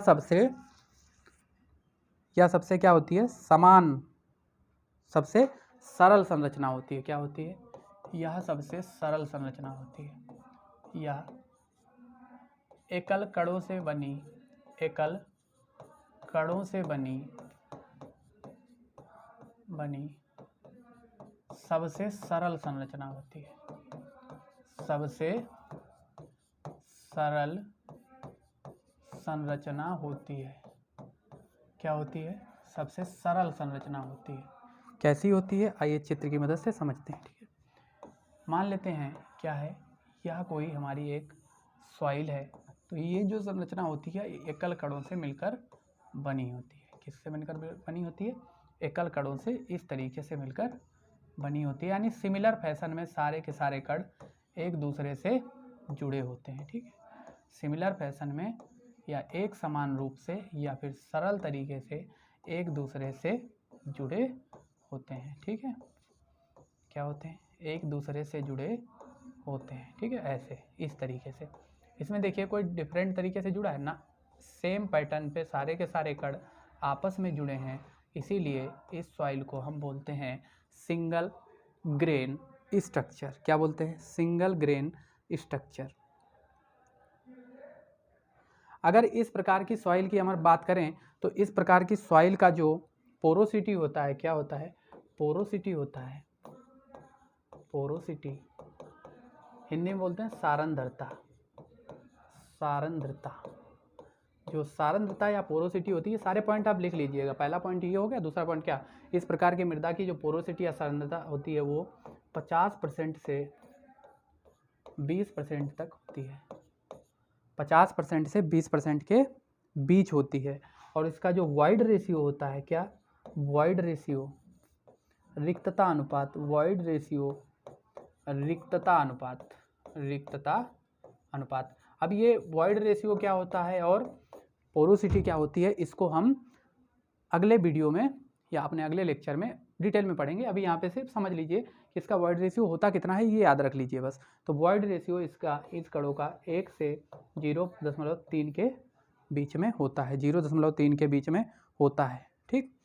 सबसे क्या होती है, समान, सबसे सरल संरचना होती है। क्या होती है? यह सबसे सरल संरचना होती है। यह एकल कणों से बनी सबसे सरल संरचना होती है। सबसे सरल संरचना होती है। क्या होती है? सबसे सरल संरचना होती है। कैसी होती है, आइए चित्र की मदद से समझते हैं। ठीक है, मान लेते हैं क्या है, यह कोई हमारी एक सॉइल है। तो ये जो संरचना होती है एकल कणों से मिलकर बनी होती है। किससे मिलकर बनी होती है? एकल कणों से इस तरीके से मिलकर बनी होती है, यानी सिमिलर फैशन में सारे के सारे कण एक दूसरे से जुड़े होते हैं। ठीक है, सिमिलर फैशन में या एक समान रूप से या फिर सरल तरीके से एक दूसरे से जुड़े होते हैं। ठीक है, क्या होते हैं? एक दूसरे से जुड़े होते हैं। ठीक है, ऐसे इस तरीके से। इसमें देखिए कोई डिफरेंट तरीके से जुड़ा है ना, सेम पैटर्न पे सारे के सारे कण आपस में जुड़े हैं, इसीलिए इस सॉइल को हम बोलते हैं सिंगल ग्रेन स्ट्रक्चर। क्या बोलते हैं? Single grain structure. अगर इस प्रकार की सॉइल की हम बात करें तो इस प्रकार की सॉइल का जो पोरोसिटी होता है, क्या होता है? पोरोसिटी होता है। पोरोसिटी हिंदी में बोलते हैं सारंध्रता। जो सारंध्रता या पोरोसिटी होती है, सारे पॉइंट आप लिख लीजिएगा। पहला पॉइंट ये हो गया, दूसरा पॉइंट क्या, इस प्रकार की मृदा की जो पोरोसिटी या सारंध्रता होती है वो 50% से 20% तक होती है। 50% से 20% के बीच होती है। और इसका जो वॉइड रेशियो होता है, क्या? वॉइड रेशियो, रिक्तता अनुपात। अब ये वॉइड रेशियो क्या होता है और पोरोसिटी क्या होती है, इसको हम अगले वीडियो में या अपने अगले लेक्चर में डिटेल में पढ़ेंगे। अभी यहाँ पे सिर्फ समझ लीजिए कि इसका वॉइड रेशियो होता कितना है, ये याद रख लीजिए बस। तो वॉइड रेशियो इसका इस कणों का 1 से 0.3 के बीच में होता है। 0.3 के बीच में होता है। ठीक,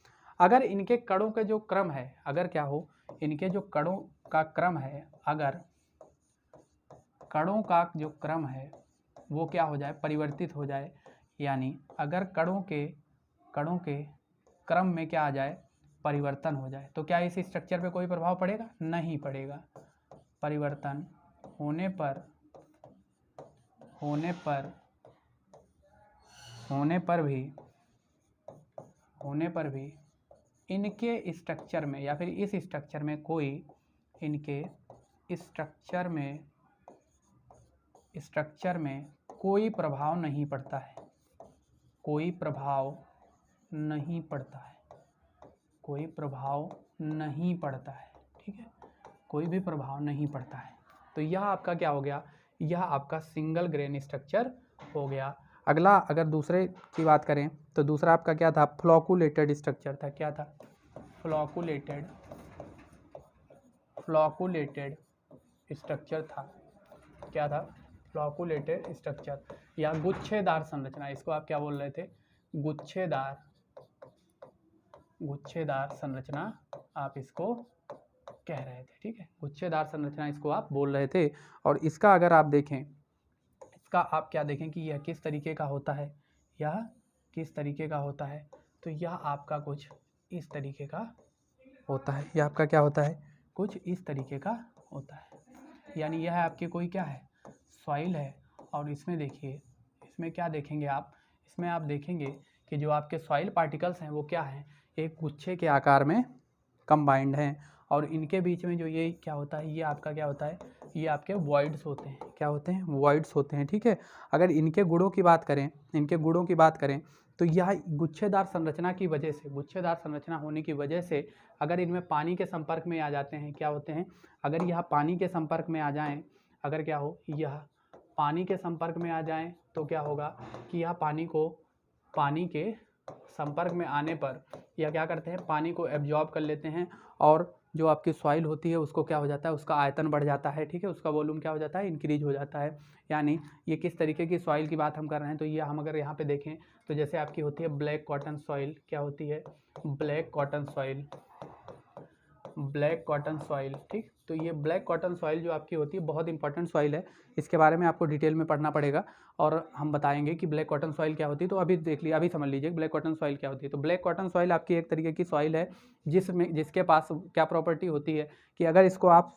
अगर इनके कणों का जो क्रम है, अगर क्या हो, इनके जो कणों का क्रम है, अगर कणों का जो क्रम है वो क्या हो जाए, परिवर्तित हो जाए, यानी अगर कणों के क्रम में क्या आ जाए, परिवर्तन हो जाए तो क्या इस स्ट्रक्चर पे कोई प्रभाव पड़ेगा? नहीं पड़ेगा। परिवर्तन होने पर भी इनके स्ट्रक्चर में या फिर इस स्ट्रक्चर में कोई इनके स्ट्रक्चर में कोई प्रभाव नहीं पड़ता है। कोई प्रभाव नहीं पड़ता है। कोई प्रभाव नहीं पड़ता है। ठीक है, कोई भी प्रभाव नहीं पड़ता है। तो यह आपका क्या हो गया? यह आपका सिंगल ग्रेन स्ट्रक्चर हो गया। अगला अगर दूसरे की बात करें तो दूसरा आपका क्या था? फ्लॉकुलेटेड स्ट्रक्चर था। क्या था? फ्लॉकुलेटेड स्ट्रक्चर था। क्या था? फ्लॉकुलेटेड स्ट्रक्चर या गुच्छेदार संरचना। इसको आप क्या बोल रहे थे? गुच्छेदार संरचना आप इसको कह रहे थे। ठीक है, गुच्छेदार संरचना इसको आप बोल रहे थे। और इसका अगर आप देखें, इसका आप क्या देखें कि यह किस तरीके का होता है। यह किस तरीके का होता है? तो यह आपका कुछ इस तरीके का होता है। यह आपका क्या होता है? कुछ इस तरीके का होता है। यानी यह आपकी कोई क्या है? सॉइल है। और इसमें देखिए, इसमें क्या देखेंगे आप? इसमें आप देखेंगे कि जो आपके सॉइल पार्टिकल्स हैं वो क्या हैं? एक गुच्छे के आकार में कंबाइंड हैं। और इनके बीच में जो ये क्या होता है? ये आपका क्या होता है? ये आपके वॉइड्स होते हैं। क्या होते हैं? वॉइड्स होते हैं। ठीक है, अगर इनके गुणों की बात करें तो यह गुच्छेदार संरचना की वजह से, गुच्छेदार संरचना होने की वजह से अगर इनमें पानी के संपर्क में आ जाते हैं, क्या होते हैं? अगर यह पानी के संपर्क में आ जाएं, अगर क्या हो, यह पानी के संपर्क में आ जाएं तो क्या होगा कि यह पानी के संपर्क में आने पर यह क्या करते हैं? पानी को एब्जॉर्ब कर लेते हैं और जो आपकी सॉइल होती है उसको क्या हो जाता है? उसका आयतन बढ़ जाता है। ठीक है, उसका वॉल्यूम क्या हो जाता है? इंक्रीज हो जाता है। यानी ये किस तरीके की सॉइल की बात हम कर रहे हैं? तो ये हम अगर यहाँ पे देखें तो जैसे आपकी होती है ब्लैक कॉटन सॉइल। क्या होती है? Black cotton soil. ठीक, तो ये ब्लैक कॉटन सॉइल जो आपकी होती है बहुत इंपॉर्टेंट सॉइल है। इसके बारे में आपको डिटेल में पढ़ना पड़ेगा और हम बताएंगे कि ब्लैक कॉटन सॉइल क्या होती है। तो अभी देख लीजिए, अभी समझ लीजिए ब्लैक कॉटन सॉइल क्या होती है। तो ब्लैक कॉटन सॉइल आपकी एक तरीके की सॉइल है जिसके पास क्या प्रॉपर्टी होती है कि अगर इसको आप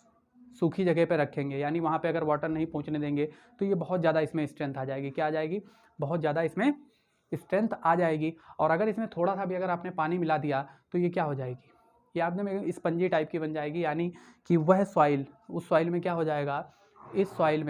सूखी जगह पे रखेंगे, यानी वहाँ पे अगर वाटर नहीं पहुँचने देंगे तो ये बहुत ज़्यादा इसमें स्ट्रेंथ आ जाएगी। क्या आ जाएगी? बहुत ज़्यादा इसमें स्ट्रेंथ आ जाएगी। और अगर इसमें थोड़ा सा भी अगर आपने पानी मिला दिया तो ये क्या हो जाएगी? ये आपने में स्पंजी टाइप की बन जाएगी। यानी कि वह सॉइल, उस सॉइल में क्या हो जाएगा? इस सॉइल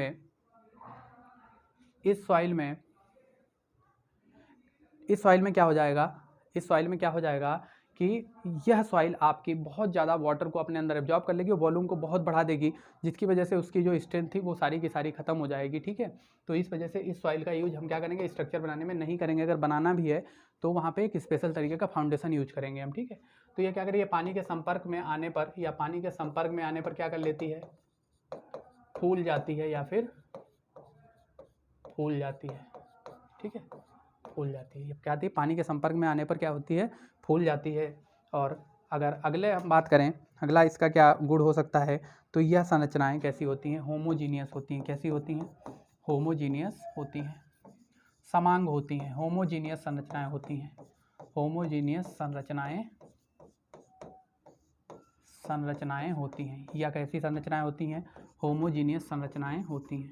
में क्या हो जाएगा कि यह सॉइल आपकी बहुत ज़्यादा वाटर को अपने अंदर एब्जॉर्ब कर लेगी और वॉल्यूम को बहुत बढ़ा देगी, जिसकी वजह से उसकी जो स्ट्रेंथ थी वो सारी की सारी खत्म हो जाएगी। ठीक है, तो इस वजह से इस सॉइल का यूज हम क्या करेंगे? स्ट्रक्चर बनाने में नहीं करेंगे। अगर बनाना भी है तो वहाँ पे एक स्पेशल तरीके का फाउंडेशन यूज करेंगे हम। ठीक है, तो ये क्या करेगी? पानी के संपर्क में आने पर क्या कर लेती है? फूल जाती है या फिर फूल जाती है। ठीक है, फूल जाती है। क्या आती है? पानी के संपर्क में आने पर क्या होती है? फूल जाती है। और अगर अगले हम बात करें, अगला इसका क्या गुण हो सकता है? तो यह संरचनाएं कैसी होती हैं? होमोजीनियस होती हैं। कैसी होती हैं? होमोजीनियस होती हैं, समांग होती हैं। होमोजीनियस संरचनाएं होती हैं। होमोजीनियस संरचनाएं होती हैं। या कैसी संरचनाएं होती हैं? होमोजीनियस संरचनाएं होती हैं।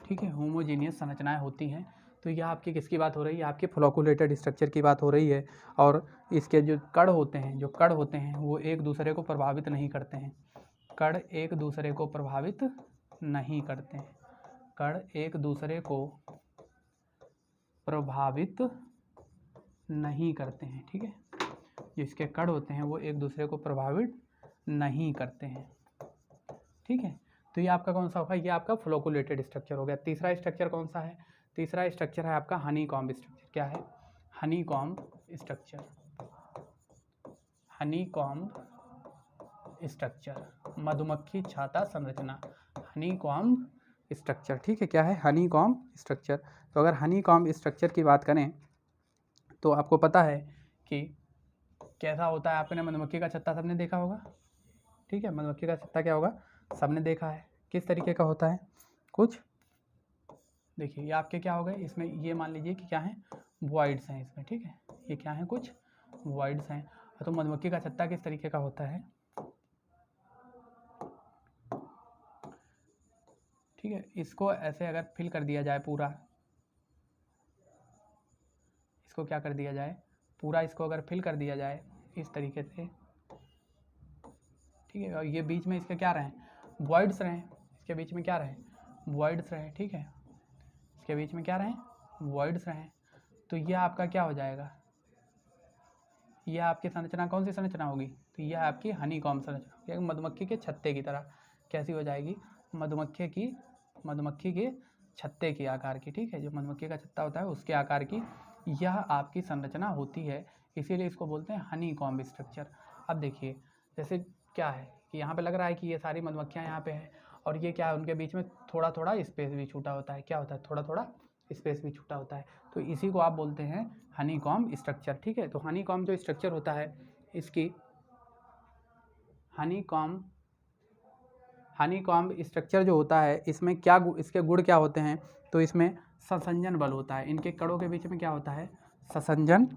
ठीक है, होमोजीनियस संरचनाएं होती हैं। तो यह आपकी किसकी बात हो रही है? आपके फ्लॉकुलेटेड स्ट्रक्चर की बात हो रही है। और इसके जो कण होते हैं वो एक दूसरे को प्रभावित नहीं करते हैं। कण एक दूसरे को प्रभावित नहीं करते हैं। कण एक दूसरे को प्रभावित नहीं करते हैं। ठीक है, जिसके कण होते हैं वो एक दूसरे को प्रभावित नहीं करते हैं। ठीक है, तो ये आपका कौन सा होगा? ये आपका फ्लॉकुलेटेड स्ट्रक्चर हो गया। तीसरा स्ट्रक्चर कौन सा है? तीसरा स्ट्रक्चर है आपका हनीकॉम्ब स्ट्रक्चर। क्या है? Honeycomb structure. हनीकॉम्ब स्ट्रक्चर, मधुमक्खी छाता संरचना, हनीकॉम्ब स्ट्रक्चर। ठीक है, क्या है? Honeycomb structure. तो अगर हनीकॉम्ब स्ट्रक्चर की बात करें तो आपको पता है कि कैसा होता है। आपने मधुमक्खी का छत्ता सबने देखा होगा। ठीक है, मधुमक्खी का छत्ता क्या होगा? सबने देखा है। किस तरीके का होता है? कुछ देखिए, ये आपके क्या हो गए? इसमें ये मान लीजिए कि क्या है? वॉइड्स हैं इसमें। ठीक है, ये क्या है? कुछ वॉइड्स हैं। तो मधुमक्खी का छत्ता किस तरीके का होता है, ठीक है। इसको ऐसे अगर फिल कर दिया जाए पूरा, इसको क्या कर दिया जाए, पूरा इसको अगर फिल कर दिया जाए इस तरीके से, ठीक है। और ये बीच में इसके क्या रहें, वॉइड्स रहें, इसके बीच में क्या रहें, वॉइड्स रहें, ठीक है। इसके बीच में क्या रहें, वॉइड्स रहें। तो यह आपका क्या हो जाएगा, यह आपकी संरचना कौन सी संरचना होगी, तो यह आपकी हनीकॉम्ब संरचना होगी, मधुमक्खी के छत्ते की तरह। कैसी हो जाएगी, मधुमक्खी के छत्ते की आकार की, ठीक है। जो मधुमक्खी का छत्ता होता है उसके आकार की यह आपकी संरचना होती है, इसीलिए इसको बोलते हैं हनीकॉम्ब स्ट्रक्चर। अब देखिए जैसे क्या है कि यहाँ पे लग रहा है कि ये सारी मधुमक्खियाँ यहाँ पे हैं, और ये क्या है, उनके बीच में थोड़ा थोड़ा स्पेस भी छूटा होता है। क्या होता है, थोड़ा थोड़ा स्पेस भी छूटा होता है, तो इसी को आप बोलते हैं हनीकॉम्ब स्ट्रक्चर, ठीक है। तो हनीकॉम्ब जो स्ट्रक्चर होता है, इसकी हनीकॉम्ब स्ट्रक्चर जो होता है, इसमें क्या इसके गुण क्या होते हैं, तो इसमें ससंजन बल होता है। इनके कणों के बीच में क्या होता है, ससंजन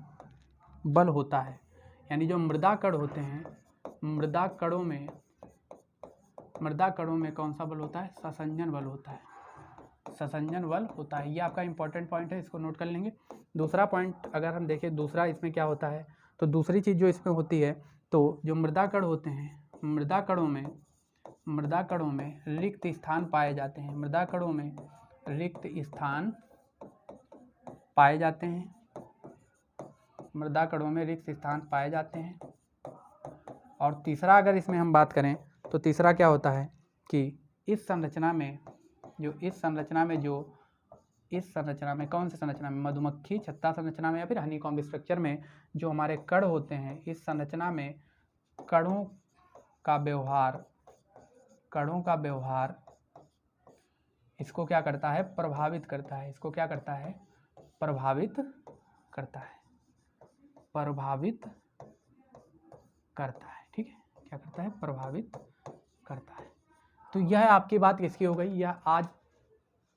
बल होता है। यानी जो मृदा कण होते हैं, मृदा कणों में कौन सा बल होता है, ससंजन बल होता है, ससंजन बल होता है। ये आपका इंपॉर्टेंट पॉइंट है, इसको नोट कर लेंगे। दूसरा पॉइंट अगर हम देखें, दूसरा इसमें क्या होता है, तो दूसरी चीज़ जो इसमें होती है, तो जो मृदा कण होते हैं, मृदा कणों में रिक्त स्थान पाए जाते हैं, मृदा कणों में रिक्त स्थान पाए जाते हैं, मृदा कणों में रिक्त स्थान पाए जाते हैं। और तीसरा अगर इसमें हम बात करें, तो तीसरा क्या होता है कि इस संरचना में कौन सी संरचना में, मधुमक्खी छत्ता संरचना में या फिर हनीकॉम्ब स्ट्रक्चर में जो हमारे कण होते हैं, इस संरचना में कणों का व्यवहार इसको क्या करता है, प्रभावित करता है। इसको क्या करता है, प्रभावित करता है, ठीक है। क्या करता है, प्रभावित करता है। तो यह आपकी बात किसकी हो गई, यह आज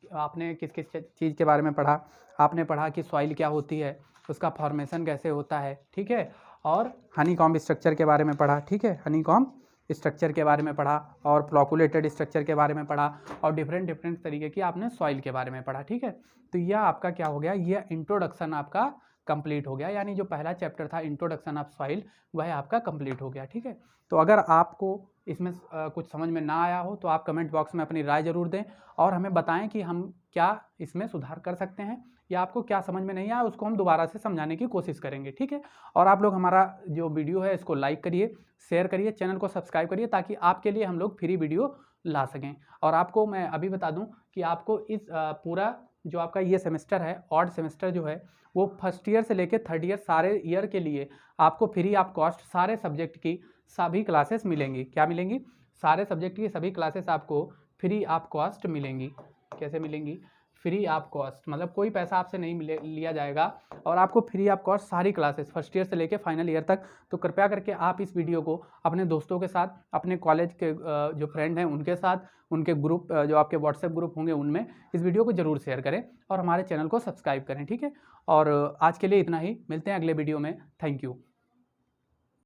आपने किस किस चीज़ के बारे में पढ़ा, आपने पढ़ा कि सॉइल क्या होती है, उसका फॉर्मेशन कैसे होता है, ठीक है। और हनीकॉम्ब स्ट्रक्चर के बारे में पढ़ा, ठीक है, हनीकॉम्ब स्ट्रक्चर के बारे में पढ़ा, और फ्लॉकुलेटेड स्ट्रक्चर के बारे में पढ़ा, और डिफरेंट तरीके की आपने सॉइल के बारे में पढ़ा, ठीक है। तो यह आपका क्या हो गया, यह इंट्रोडक्शन आपका कंप्लीट हो गया। यानी जो पहला चैप्टर था इंट्रोडक्शन ऑफ सॉइल, वह आपका कंप्लीट हो गया, ठीक है। तो अगर आपको इसमें कुछ समझ में ना आया हो तो आप कमेंट बॉक्स में अपनी राय ज़रूर दें, और हमें बताएं कि हम क्या इसमें सुधार कर सकते हैं, या आपको क्या समझ में नहीं आया उसको हम दोबारा से समझाने की कोशिश करेंगे, ठीक है। और आप लोग हमारा जो वीडियो है इसको लाइक करिए, शेयर करिए, चैनल को सब्सक्राइब करिए, ताकि आपके लिए हम लोग फ्री वीडियो ला सकें। और आपको मैं अभी बता दूं कि आपको इस पूरा जो आपका ये सेमेस्टर है, ऑड सेमेस्टर जो है, वो फर्स्ट ईयर से लेकर थर्ड ईयर सारे ईयर के लिए आपको फ्री ऑफ कॉस्ट सारे सब्जेक्ट की सभी क्लासेस मिलेंगी। क्या मिलेंगी, सारे सब्जेक्ट की सभी क्लासेस आपको फ्री ऑफ कॉस्ट मिलेंगी। कैसे मिलेंगी, फ्री ऑफ कॉस्ट, मतलब कोई पैसा आपसे नहीं लिया जाएगा, और आपको फ्री ऑफ कॉस्ट सारी क्लासेस फर्स्ट ईयर से लेकर फाइनल ईयर तक। तो कृपया करके आप इस वीडियो को अपने दोस्तों के साथ, अपने कॉलेज के जो फ्रेंड हैं उनके साथ, उनके ग्रुप जो आपके व्हाट्सएप ग्रुप होंगे उनमें इस वीडियो को ज़रूर शेयर करें, और हमारे चैनल को सब्सक्राइब करें, ठीक है। और आज के लिए इतना ही, मिलते हैं अगले वीडियो में। Thank you.